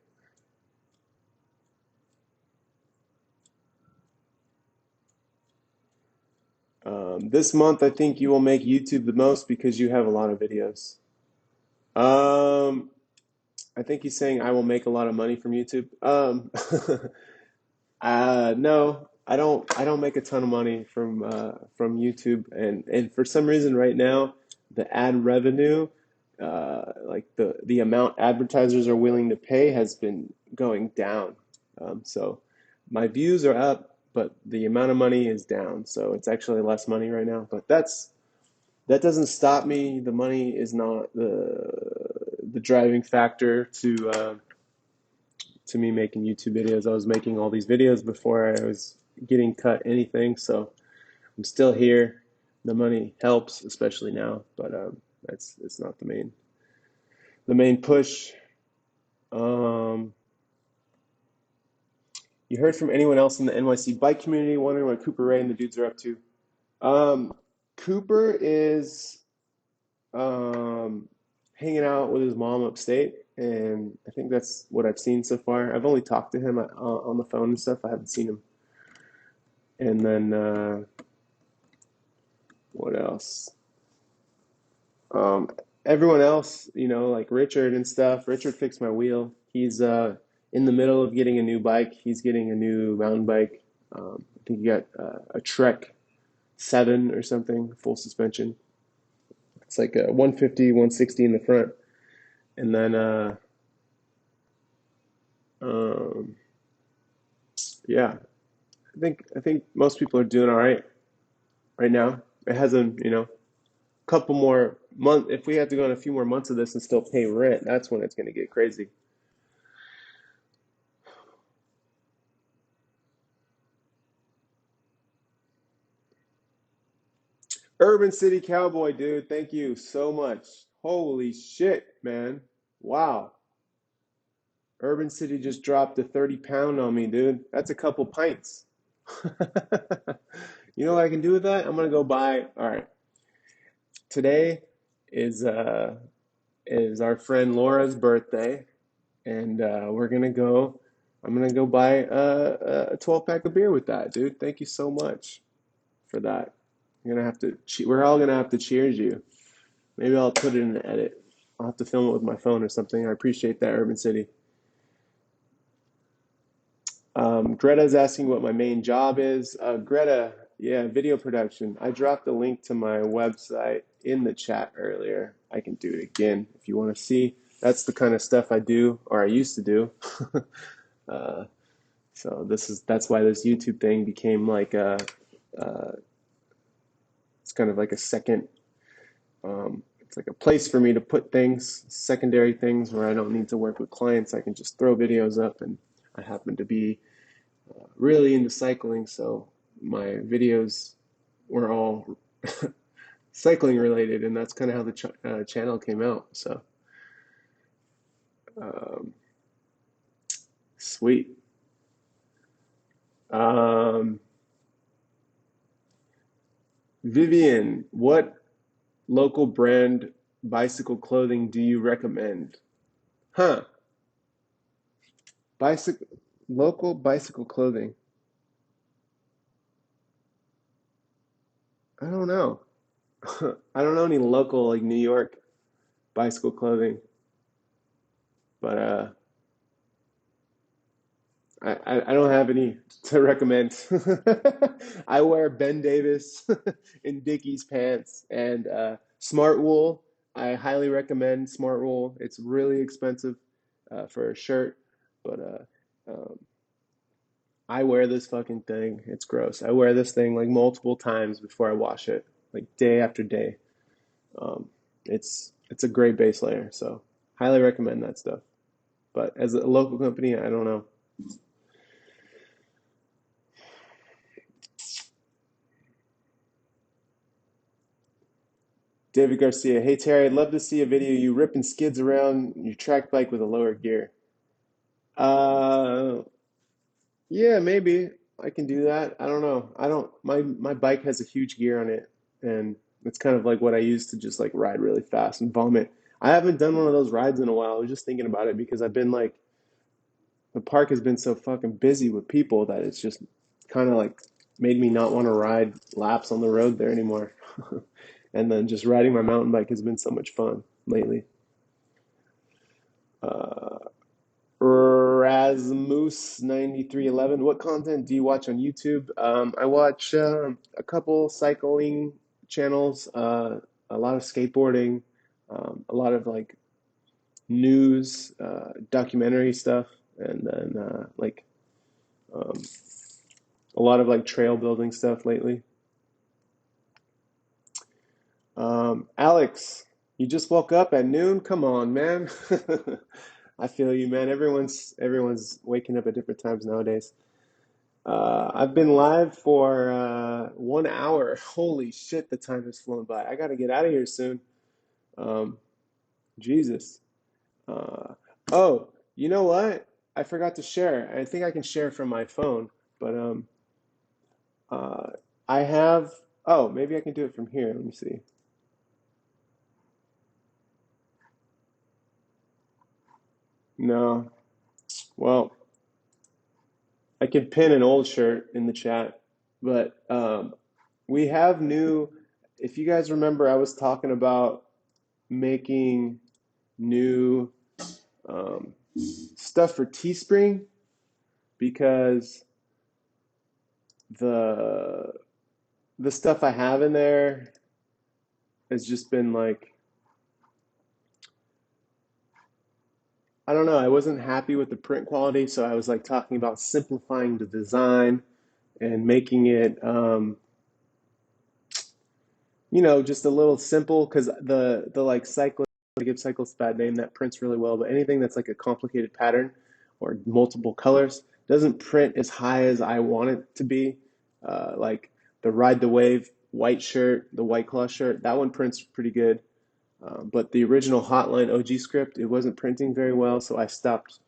This month, I think you will make YouTube the most because you have a lot of videos. Um, I think he's saying I will make a lot of money from YouTube. No, I don't make a ton of money from YouTube, and for some reason right now, the ad revenue, like the amount advertisers are willing to pay, has been going down. So my views are up, but the amount of money is down. So it's actually less money right now. But that doesn't stop me. The money is not the driving factor to me making YouTube videos. I was making all these videos before I was getting cut anything, so I'm still here. The money helps, especially now, but that's it's not the main push. Um, you heard from anyone else in the NYC bike community wondering what Cooper Ray and the dudes are up to? Um, Cooper is um, hanging out with his mom upstate, and I think that's what I've seen so far. I've only talked to him on the phone and stuff. I haven't seen him. And then what else? Um, Everyone else, like Richard and stuff. Richard fixed my wheel. He's in the middle of getting a new bike. He's getting a new mountain bike. I think he got a Trek 7 or something, full suspension. It's like a 150, 160 in the front. And then, um, yeah, I think most people are doing all right now. It hasn't, couple more month. If we have to go on a few more months of this and still pay rent, that's when it's going to get crazy. Urban City Cowboy, dude, thank you so much. Holy shit, man. Wow. Urban City just dropped a 30 pound on me, dude. That's a couple pints. You know what I can do with that? I'm gonna go buy. All right. Today is uh is our friend Laura's birthday, and we're gonna go. I'm gonna go buy a 12 pack of beer with that, dude. Thank you so much for that. We're all gonna have to cheers you. Maybe I'll put it in the edit. I'll have to film it with my phone or something. I appreciate that, Urban City. Greta's asking what my main job is. Greta, yeah, video production. I dropped a link to my website in the chat earlier. I can do it again if you want to see. That's the kind of stuff I do, or I used to do. uh, so that's why this YouTube thing became like uh, it's kind of like a second. It's like a place for me to put things, secondary things where I don't need to work with clients. I can just throw videos up, and I happen to be really into cycling, so my videos were all cycling related, and that's kind of how the channel came out. So, um, sweet. Um, Vivian, what local brand bicycle clothing do you recommend? Huh? Bicycle, local bicycle clothing. I don't know. I don't know any local like New York bicycle clothing, but I don't have any to recommend. I wear Ben Davis and Dickies pants and Smart Wool. I highly recommend Smart Wool. It's really expensive for a shirt, but I wear this fucking thing. It's gross. I wear this thing like multiple times before I wash it, like day after day. Um, it's a great base layer, so highly recommend that stuff. But as a local company, I don't know. David Garcia, hey Terry, I'd love to see a video you ripping skids around your track bike with a lower gear. Uh, yeah, maybe I can do that. I don't know. I don't. My bike has a huge gear on it, and it's kind of like what I use to just like ride really fast and vomit. I haven't done one of those rides in a while. I was just thinking about it because I've been like the park has been so fucking busy with people that it's just kind of like made me not want to ride laps on the road there anymore. And then just riding my mountain bike has been so much fun lately. Uh, Rasmus 9311. What content do you watch on YouTube? I watch a couple cycling channels, a lot of skateboarding, a lot of like news, documentary stuff, and then like um, a lot of like trail building stuff lately. Alex, you just woke up at noon? Come on, man. I feel you, man. Everyone's waking up at different times nowadays. I've been live for 1 hour. Holy shit, the time has flown by. I gotta get out of here soon. Um, Jesus. Uh, oh, you know what? I forgot to share. I think I can share from my phone, but uh, I have. Oh, maybe I can do it from here. Let me see. No. Well, I could pin an old shirt in the chat, but we have new. If you guys remember, I was talking about making new um, stuff for Teespring because the the stuff I have in there has just been like I don't know. I wasn't happy with the print quality, so I was like talking about simplifying the design and making it just a little simple because the like cyclist, I give cyclist a bad name that prints really well, but anything that's like a complicated pattern or multiple colors doesn't print as high as I want it to be. Like the Ride the Wave white shirt, the White Claw shirt, that one prints pretty good. But the original Hotline OG script, it wasn't printing very well, so I stopped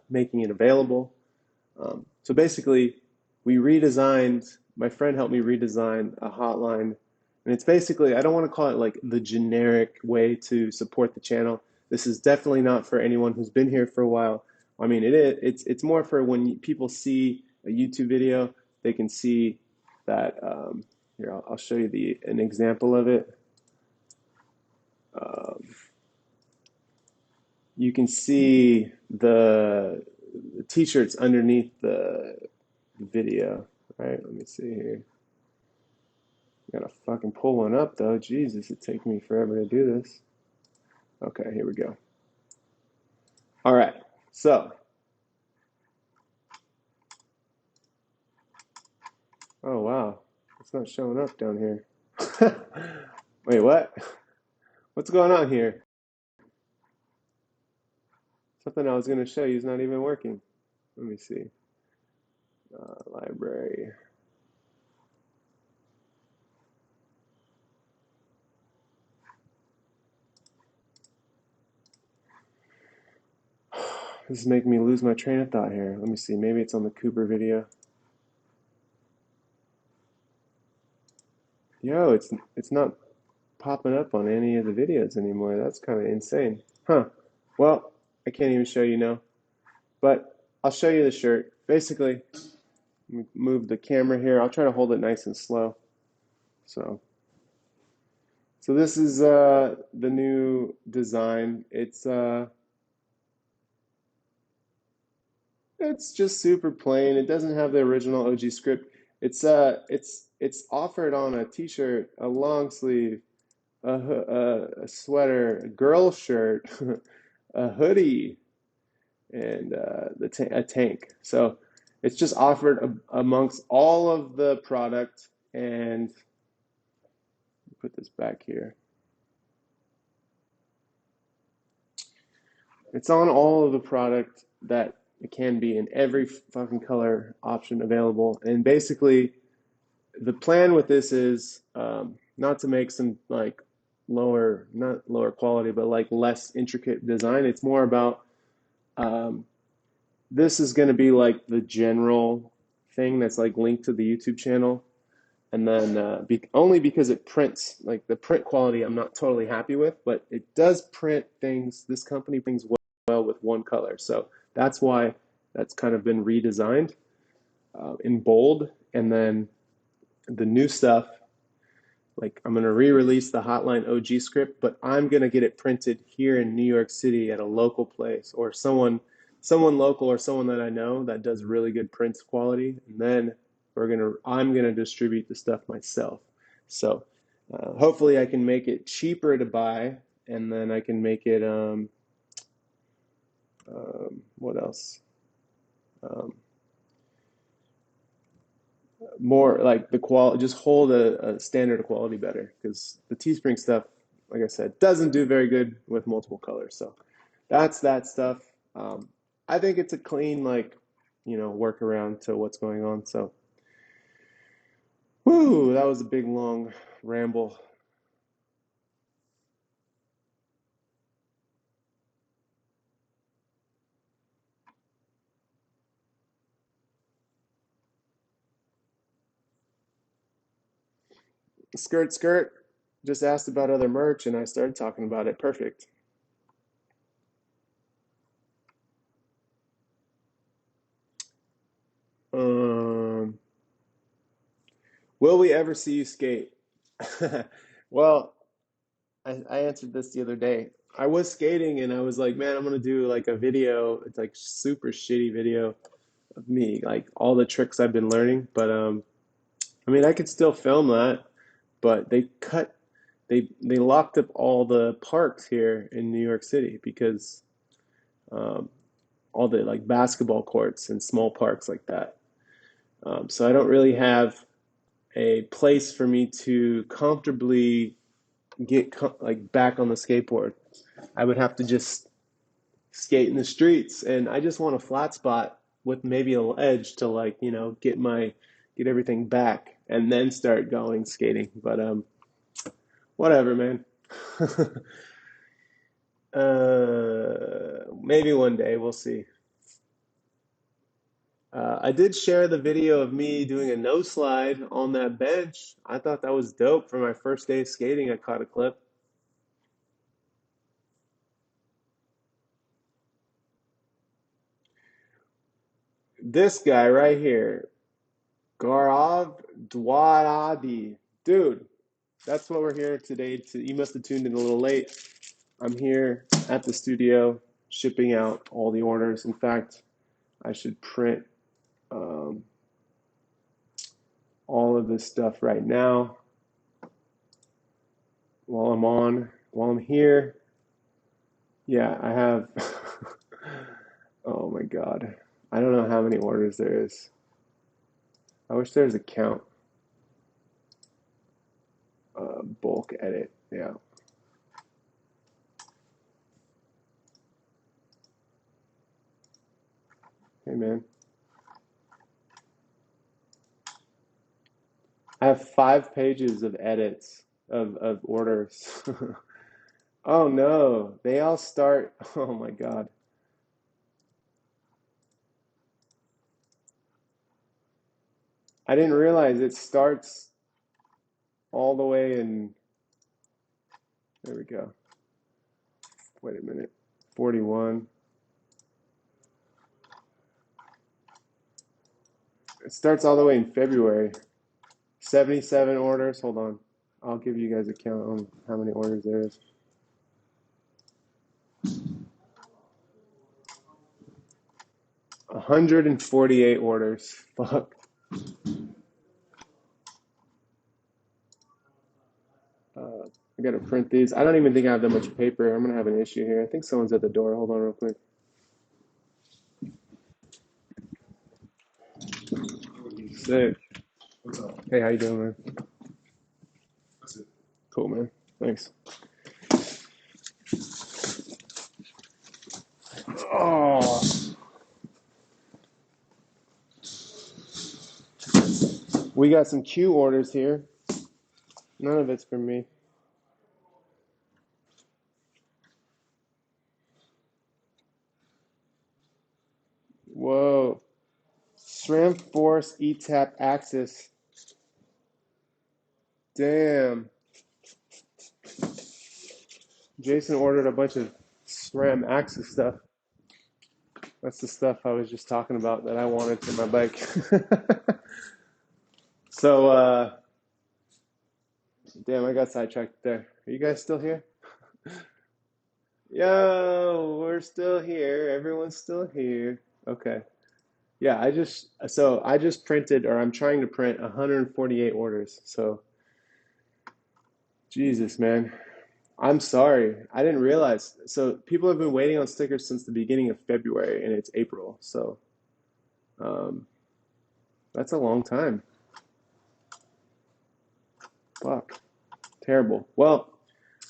making it available. So basically, we redesigned, my friend helped me redesign a hotline. And it's basically, I don't want to call it like the generic way to support the channel. This is definitely not for anyone who's been here for a while. I mean, it's more for when people see a YouTube video, they can see that. Here, I'll show you an example of it. Um, you can see the t-shirts underneath the video, right? Let me see here. Gotta fucking pull one up though. Jesus, it takes me forever to do this. Okay, here we go. All right, so, oh wow, it's not showing up down here. Wait, what? What's going on here? Something I was gonna show you is not even working. Let me see. Library. This is making me lose my train of thought here. Let me see. Maybe it's on the Cooper video. Yo, it's not popping up on any of the videos anymore. That's kind of insane. Huh. Well, I can't even show you now, but I'll show you the shirt. Basically, move the camera here. I'll try to hold it nice and slow. So So this is the new design. It's just super plain. It doesn't have the original OG script. It's offered on a t-shirt, a long sleeve, a sweater, a girl shirt, a hoodie, and a tank. So it's just offered amongst all of the product. And put this back here. It's on all of the product that it can be in every fucking color option available. And basically, the plan with this is not to make some like not lower quality, but like less intricate design. It's more about um, this is going to be like the general thing that's like linked to the YouTube channel. And then only because it prints, like the print quality, I'm not totally happy with, but it does print things. This company brings well with one color. So that's why that's kind of been redesigned in bold. And then the new stuff, like I'm going to re-release the Hotline OG script, but I'm going to get it printed here in New York City at a local place or someone local or someone that I know that does really good print quality. And then I'm going to distribute the stuff myself. So hopefully I can make it cheaper to buy, and then I can make it what else? Um, More like the quality, just hold a standard of quality better because the Teespring stuff, like I said, doesn't do very good with multiple colors. So that's that stuff. Um, I think it's a clean, like, workaround to what's going on. So, whoo, that was a big long ramble. Skirt, skirt. Just asked about other merch, and I started talking about it. Perfect. Um, will we ever see you skate? Well, I answered this the other day. I was skating and I was like, man, I'm gonna do like a video. It's like super shitty video of me, like all the tricks I've been learning. But I mean, I could still film that, but they locked up all the parks here in New York City because um, all the like basketball courts and small parks like that. So I don't really have a place for me to comfortably get like back on the skateboard. I would have to just skate in the streets, and I just want a flat spot with maybe a ledge to like, get everything back and then start going skating. But whatever, man. Maybe one day we'll see. I did share the video of me doing a no slide on that bench. I thought that was dope for my first day of skating. I caught a clip. This guy right here, Gaurav Dwaradi. Dude, that's what we're here today to. You must have tuned in a little late. I'm here at the studio shipping out all the orders. In fact, I should print um, all of this stuff right now while I'm here. Yeah, I have. Oh my God. I don't know how many orders there is. I wish there was a count. Bulk edit. Yeah. Hey man. I have 5 pages of edits of orders. Oh no, they all start. Oh my God. I didn't realize it starts all the way in. There we go. Wait a minute. 41. It starts all the way in February. 77 orders. Hold on. I'll give you guys a count on how many orders there is. 148 orders. Fuck. I gotta print these. I don't even think I have that much paper. I'm gonna have an issue here. I think someone's at the door. Hold on real quick. Sick. Hey, how you doing, man? Cool, man. Thanks. Oh, we got some Q orders here. None of it's for me. Whoa. SRAM Force ETAP Axis. Damn. Jason ordered a bunch of SRAM Axis stuff. That's the stuff I was just talking about that I wanted for my bike. So, damn, I got sidetracked there. Are you guys still here? Yo, we're still here. Everyone's still here. Okay. Yeah, I just printed, or I'm trying to print 148 orders. So, Jesus, man. I'm sorry. I didn't realize. So, people have been waiting on stickers since the beginning of February, and it's April. So, um, that's a long time. Fuck. Terrible. Well,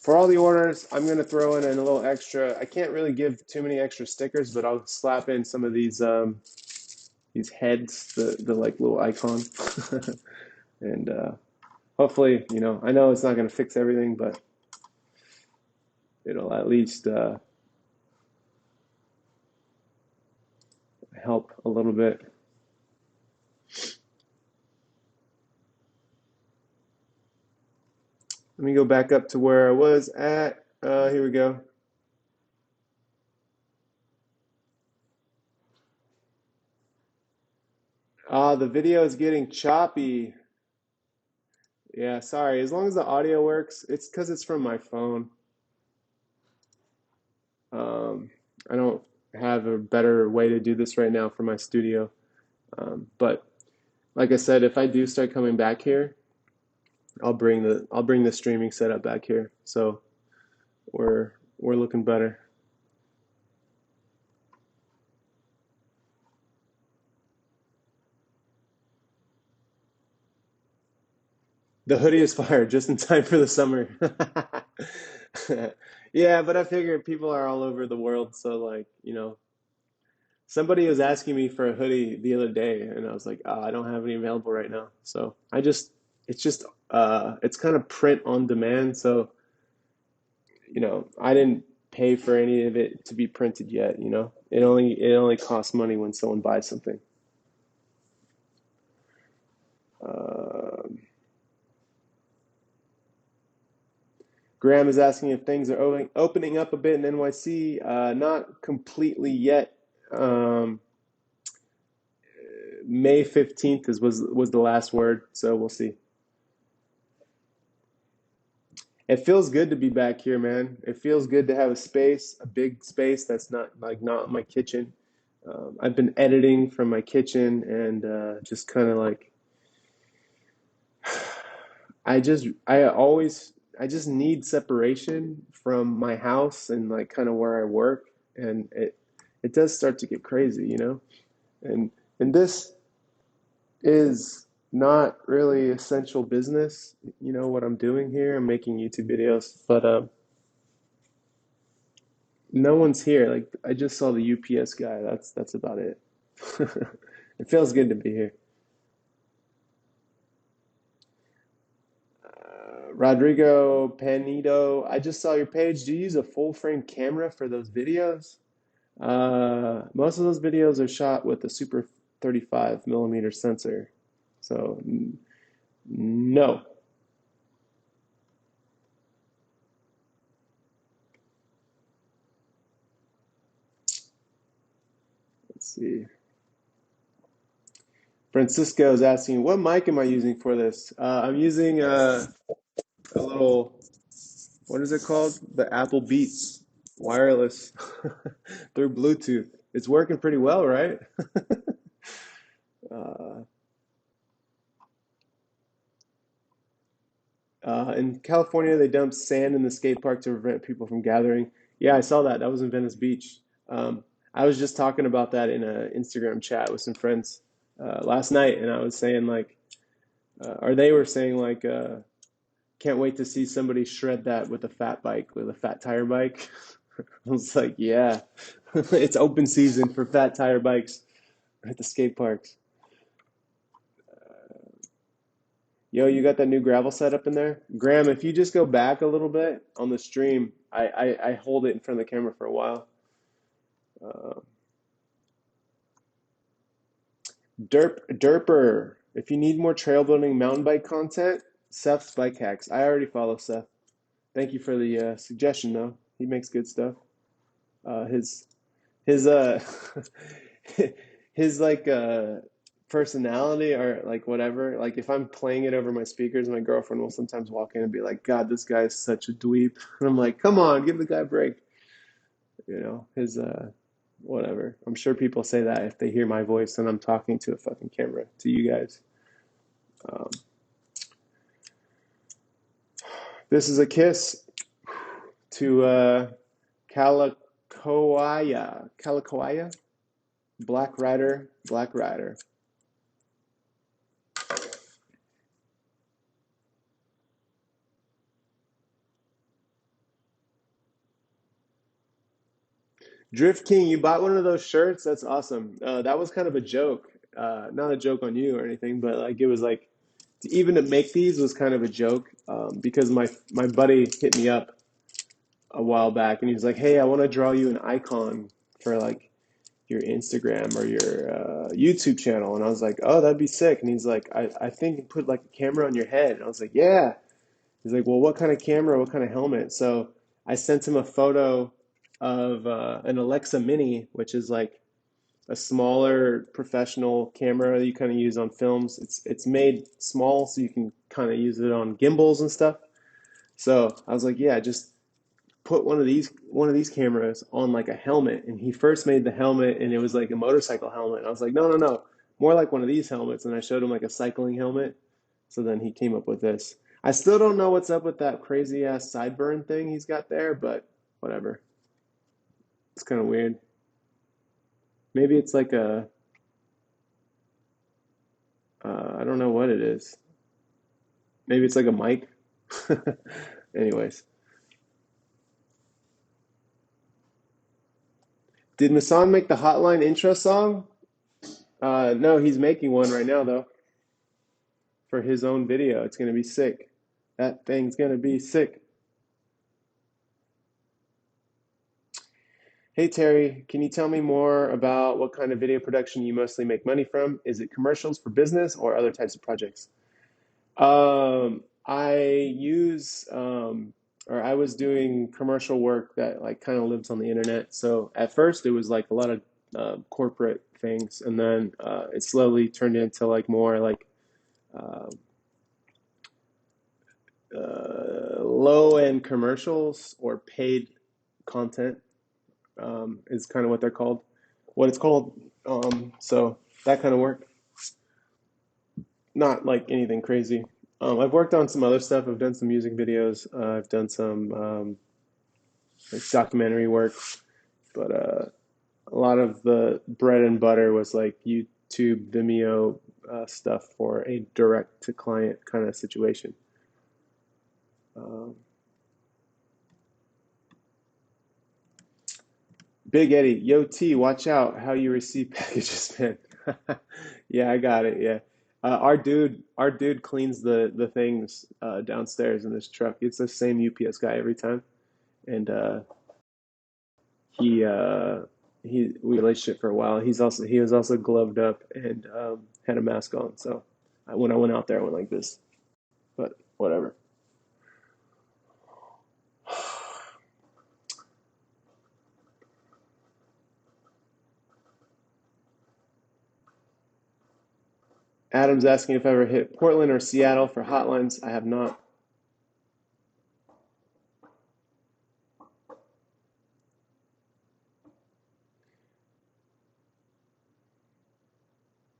for all the orders, I'm gonna throw in a little extra. I can't really give too many extra stickers, but I'll slap in some of these heads, the like little icon, and hopefully, I know it's not gonna fix everything, but it'll at least help a little bit. Let me go back up to where I was at. Here we go. The video is getting choppy. Yeah, sorry. As long as the audio works, it's because it's from my phone. Um, I don't have a better way to do this right now for my studio. But like I said, if I do start coming back here, I'll bring the streaming setup back here. So we're looking better. The hoodie is fired just in time for the summer. Yeah, but I figure people are all over the world, so like, somebody was asking me for a hoodie the other day, and I was like, I don't have any available right now. So it's just, it's kind of print on demand. So, I didn't pay for any of it to be printed yet. It only costs money when someone buys something. Um, Graham is asking if things are opening up a bit in NYC. Not completely yet. Um, May 15th was the last word, so we'll see. It feels good to be back here, man. It feels good to have a big space that's not my kitchen. I've been editing from my kitchen and just kind of like I just need separation from my house and like kind of where I work, and it does start to get crazy. And this is not really essential business, what I'm doing here. I'm making YouTube videos, but no one's here. Like I just saw the UPS guy. That's about it. It feels good to be here. Rodrigo Panito, I just saw your page. Do you use a full frame camera for those videos? Most of those videos are shot with a Super 35 millimeter sensor. So, no. Let's see. Francisco is asking, what mic am I using for this? I'm using a little, what is it called? The Apple Beats wireless through Bluetooth. It's working pretty well, right? Uh, in California, they dumped sand in the skate park to prevent people from gathering. Yeah, I saw that. That was in Venice Beach. I was just talking about that in an Instagram chat with some friends last night, and I was saying like, or they were saying like, can't wait to see somebody shred that with a fat bike, with a fat tire bike. I was like, yeah, it's open season for fat tire bikes at the skate parks. Yo, you got that new gravel set up in there? Graham, if you just go back a little bit on the stream, I hold it in front of the camera for a while. Uh, Derper. If you need more trail building mountain bike content, Seth's Bike Hacks. I already follow Seth. Thank you for the suggestion, though. He makes good stuff. His his his like personality or like whatever. Like if I'm playing it over my speakers, my girlfriend will sometimes walk in and be like, "God, this guy is such a dweeb." And I'm like, "Come on, give the guy a break." You know, his whatever. I'm sure people say that if they hear my voice and I'm talking to a fucking camera to you guys. Um, this is a kiss to Calicoia, Black Rider, Black Rider. Drift King, you bought one of those shirts? That's awesome. That was kind of a joke. Not a joke on you or anything, but like it was like even to make these was kind of a joke because my buddy hit me up a while back and he was like, "Hey, I want to draw you an icon for like your Instagram or your YouTube channel." And I was like, "Oh, that'd be sick." And he's like, I think you put like a camera on your head." And I was like, "Yeah." He's like, "Well, what kind of camera? What kind of helmet?" So I sent him a photo of an Alexa Mini, which is like a smaller professional camera you kind of use on films. It's made small so you can kind of use it on gimbals and stuff. So I was like, "Yeah, just put one of these cameras on like a helmet." And he first made the helmet and it was like a motorcycle helmet. And I was like, "No, no, no, more like one of these helmets." And I showed him like a cycling helmet. So then he came up with this. I still don't know what's up with that crazy ass sideburn thing he's got there, but whatever. It's kind of weird. Maybe it's like a I don't know what it is. Maybe it's like a mic. Anyways, did Masan make the Hotline intro song? No, he's making one right now though for his own video. It's gonna be sick. That thing's gonna be sick. Hey Terry, can you tell me more about what kind of video production you mostly make money from? Is it commercials for business or other types of projects? I use or I was doing commercial work that like kind of lives on the internet. So at first it was like a lot of corporate things, and then it slowly turned into like more like uh, low end commercials or paid content is kind of what they're called, what it's called. So that kind of work, not like anything crazy. I've worked on some other stuff. I've done some music videos. I've done some like documentary work, but a lot of the bread and butter was like YouTube, Vimeo stuff for a direct to client kind of situation. Um, Big Eddie, yo T, watch out how you receive packages, man. Yeah, I got it. Yeah, our dude cleans the things downstairs in this truck. It's the same UPS guy every time, and he we relationship for a while. He was also gloved up and had a mask on. So when I went out there, I went like this. But whatever. Adam's asking if I ever hit Portland or Seattle for hotlines. I have not.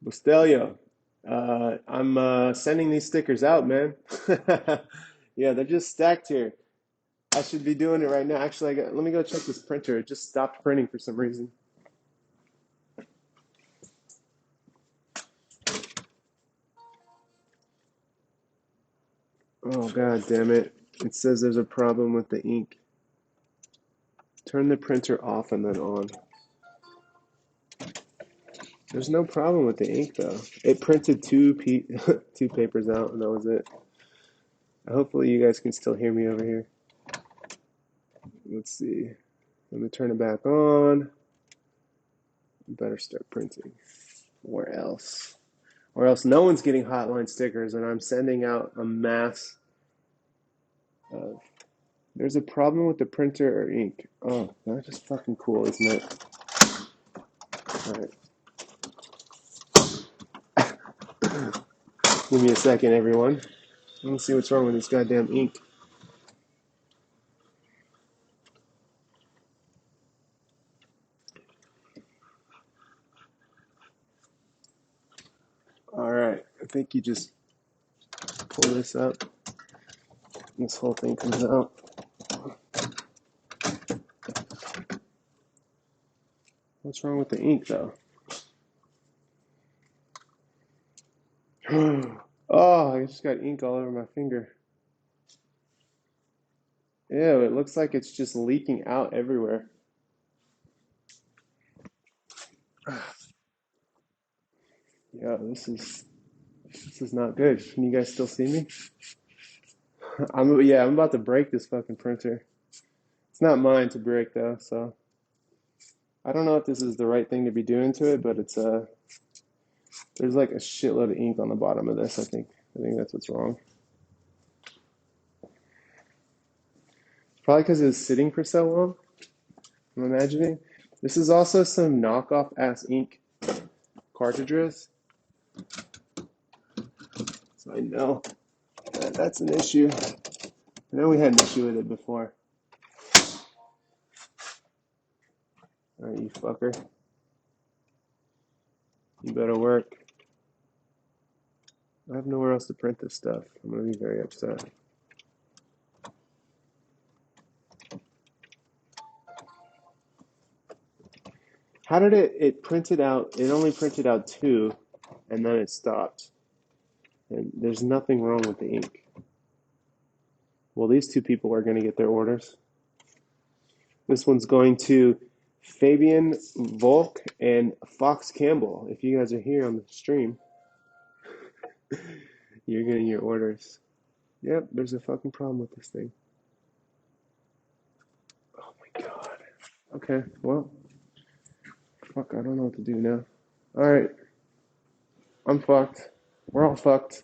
Mustelio, I'm sending these stickers out, man. Yeah, they're just stacked here. I should be doing it right now. Actually, let me go check this printer. It just stopped printing for some reason. Oh, God damn it. It says there's a problem with the ink. Turn the printer off and then on. There's no problem with the ink, though. It printed two papers out, and that was it. Hopefully you guys can still hear me over here. Let's see. Let me turn it back on. Better start printing. Or else. Or else no one's getting hotline stickers, and I'm sending out a mass of... There's a problem with the printer or ink. Oh, that's just fucking cool, isn't it? Alright. Give me a second, everyone. Let me see what's wrong with this goddamn ink. Alright, I think you just pull this up. This whole thing comes out. What's wrong with the ink, though? Oh, I just got ink all over my finger. Ew, it looks like it's just leaking out everywhere. Yeah, this is not good. Can you guys still see me? I'm about to break this fucking printer. It's not mine to break though, so I don't know if this is the right thing to be doing to it, but it's there's like a shitload of ink on the bottom of this, I think. I think that's what's wrong. Probably because it was sitting for so long, I'm imagining. This is also some knockoff ass ink cartridges. So I know that's an issue. I know we had an issue with it before. Alright, you fucker. You better work. I have nowhere else to print this stuff. I'm gonna be very upset. How did it printed out? It only printed out two, and then it stopped. And there's nothing wrong with the ink. Well, these two people are going to get their orders. This one's going to Fabian Volk and Fox Campbell. If you guys are here on the stream, you're getting your orders. Yep, there's a fucking problem with this thing. Oh my god. Okay, well, fuck, I don't know what to do now. Alright, I'm fucked. We're all fucked.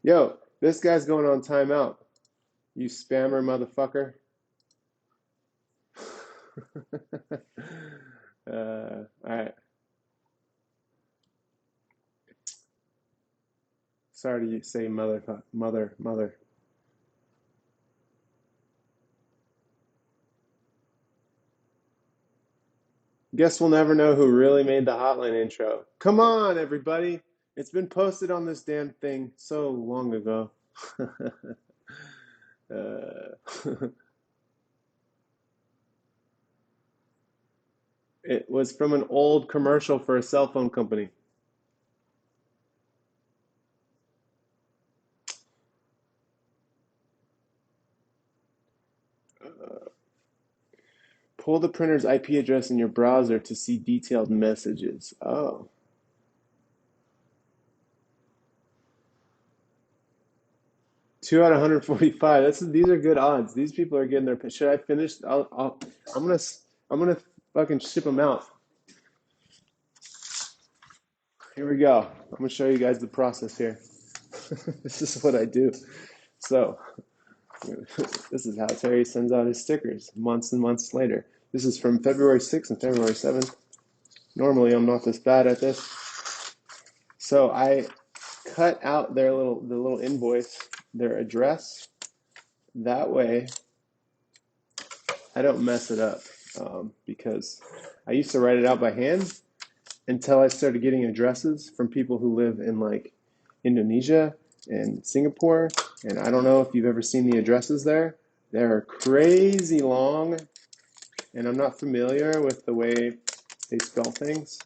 Yo, this guy's going on timeout. You spammer motherfucker. Alright. Sorry to say mother. Guess we'll never know who really made the hotline intro. Come on, everybody. It's been posted on this damn thing so long ago. It was from an old commercial for a cell phone company. Pull the printer's IP address in your browser to see detailed messages. Oh. Two out of 145. These are good odds. These people are getting their. Should I finish? I'm gonna I'm gonna fucking ship them out. Here we go. I'm gonna show you guys the process here. This is what I do. So this is how Terry sends out his stickers months and months later. This is from February 6th and February 7th. Normally I'm not this bad at this. So I cut out the little invoice, their address. That way I don't mess it up because I used to write it out by hand until I started getting addresses from people who live in like Indonesia and Singapore. And I don't know if you've ever seen the addresses there. They're crazy long, and I'm not familiar with the way they spell things.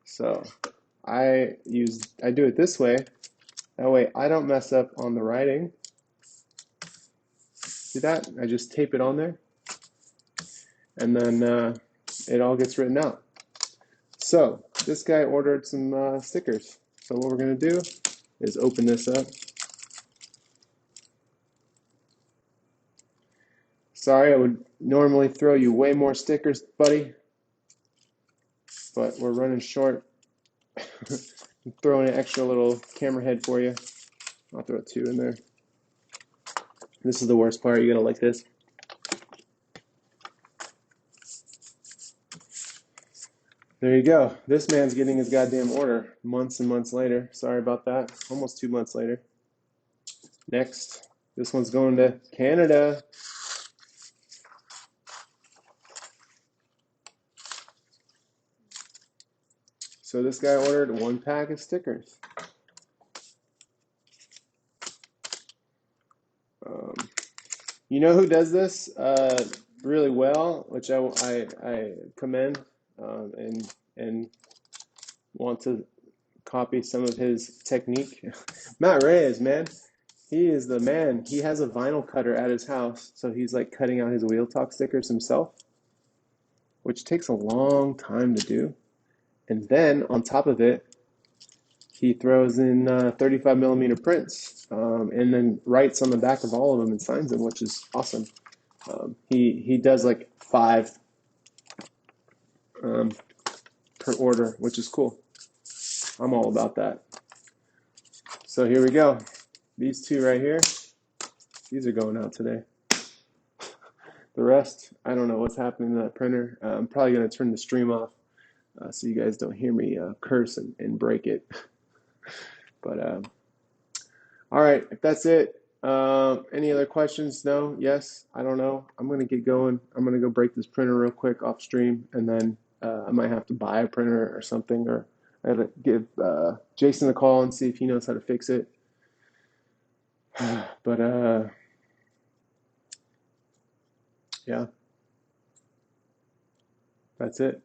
So I do it this way. That way I don't mess up on the writing. See that? I just tape it on there, and then it all gets written out. So this guy ordered some stickers. So what we're gonna do is open this up. Sorry, I would normally throw you way more stickers, buddy, but we're running short. I'm throwing an extra little camera head for you. I'll throw 2 in there. This is the worst part. You gotta like this. There you go. This man's getting his goddamn order months and months later. Sorry about that. Almost 2 months later. Next, this one's going to Canada. So this guy ordered 1 pack of stickers. Um, you know who does this really well, which I commend and want to copy some of his technique. Matt Reyes, man, he is the man. He has a vinyl cutter at his house, so he's like cutting out his Wheel Talk stickers himself, which takes a long time to do. And then on top of it, he throws in 35 millimeter prints, and then writes on the back of all of them and signs them, which is awesome. He does like 5 per order, which is cool. I'm all about that. So here we go. These 2 right here, these are going out today. The rest, I don't know what's happening to that printer. I'm probably going to turn the stream off so you guys don't hear me curse and break it. But all right, if that's it, any other questions? No? Yes? I don't know. I'm going to get going. I'm going to go break this printer real quick off stream, and then I might have to buy a printer or something, or I have to give Jason a call and see if he knows how to fix it. But yeah, that's it.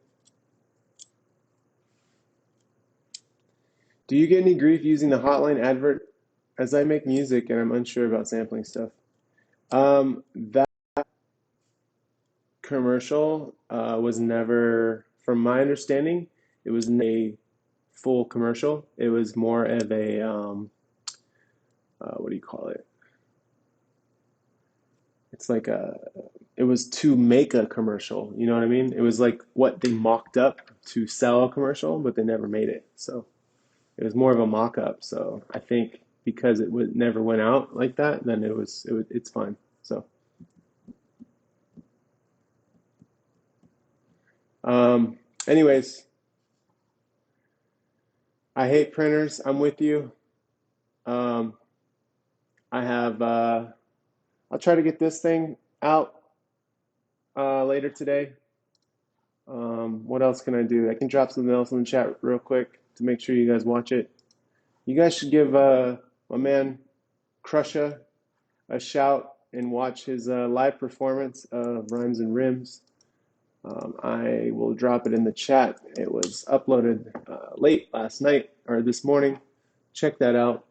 Do you get any grief using the hotline advert? As I make music and I'm unsure about sampling stuff. That commercial was never, from my understanding, it was a full commercial. It was more of a, what do you call it? It's like it was to make a commercial. You know what I mean? It was like what they mocked up to sell a commercial, but they never made it. So it was more of a mock-up. So I think because it never went out like that, then it's fine. So anyways, I hate printers. I'm with you. Um, I have I'll try to get this thing out later today. What else can I do? I can drop something else in the chat real quick to make sure you guys watch it. You guys should give my man Crusha a shout and watch his live performance of Rhymes and Rims. I will drop it in the chat. It was uploaded late last night or this morning. Check that out.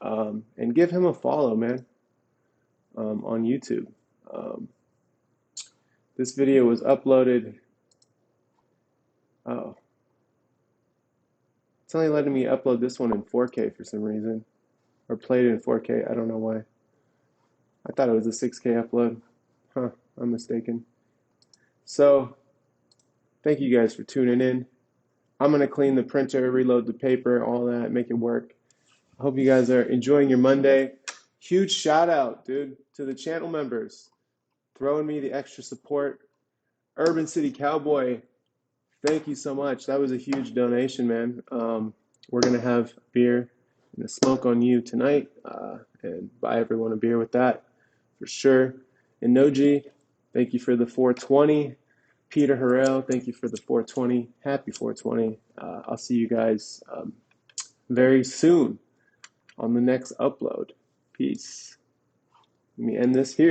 And give him a follow, man, on YouTube. This video was uploaded. Oh, it's only letting me upload this one in 4K for some reason, or played it in 4K. I don't know why. I thought it was a 6K upload. Huh, I'm mistaken. So, thank you guys for tuning in. I'm gonna clean the printer, reload the paper, all that, make it work. I hope you guys are enjoying your Monday. Huge shout out, dude, to the channel members throwing me the extra support. Urban City Cowboy, thank you so much. That was a huge donation, man. We're gonna have beer and a smoke on you tonight, and buy everyone a beer with that for sure. And Noji, thank you for the 420. Peter Harrell, thank you for the 420. Happy 420. I'll see you guys very soon on the next upload. Peace. Let me end this here.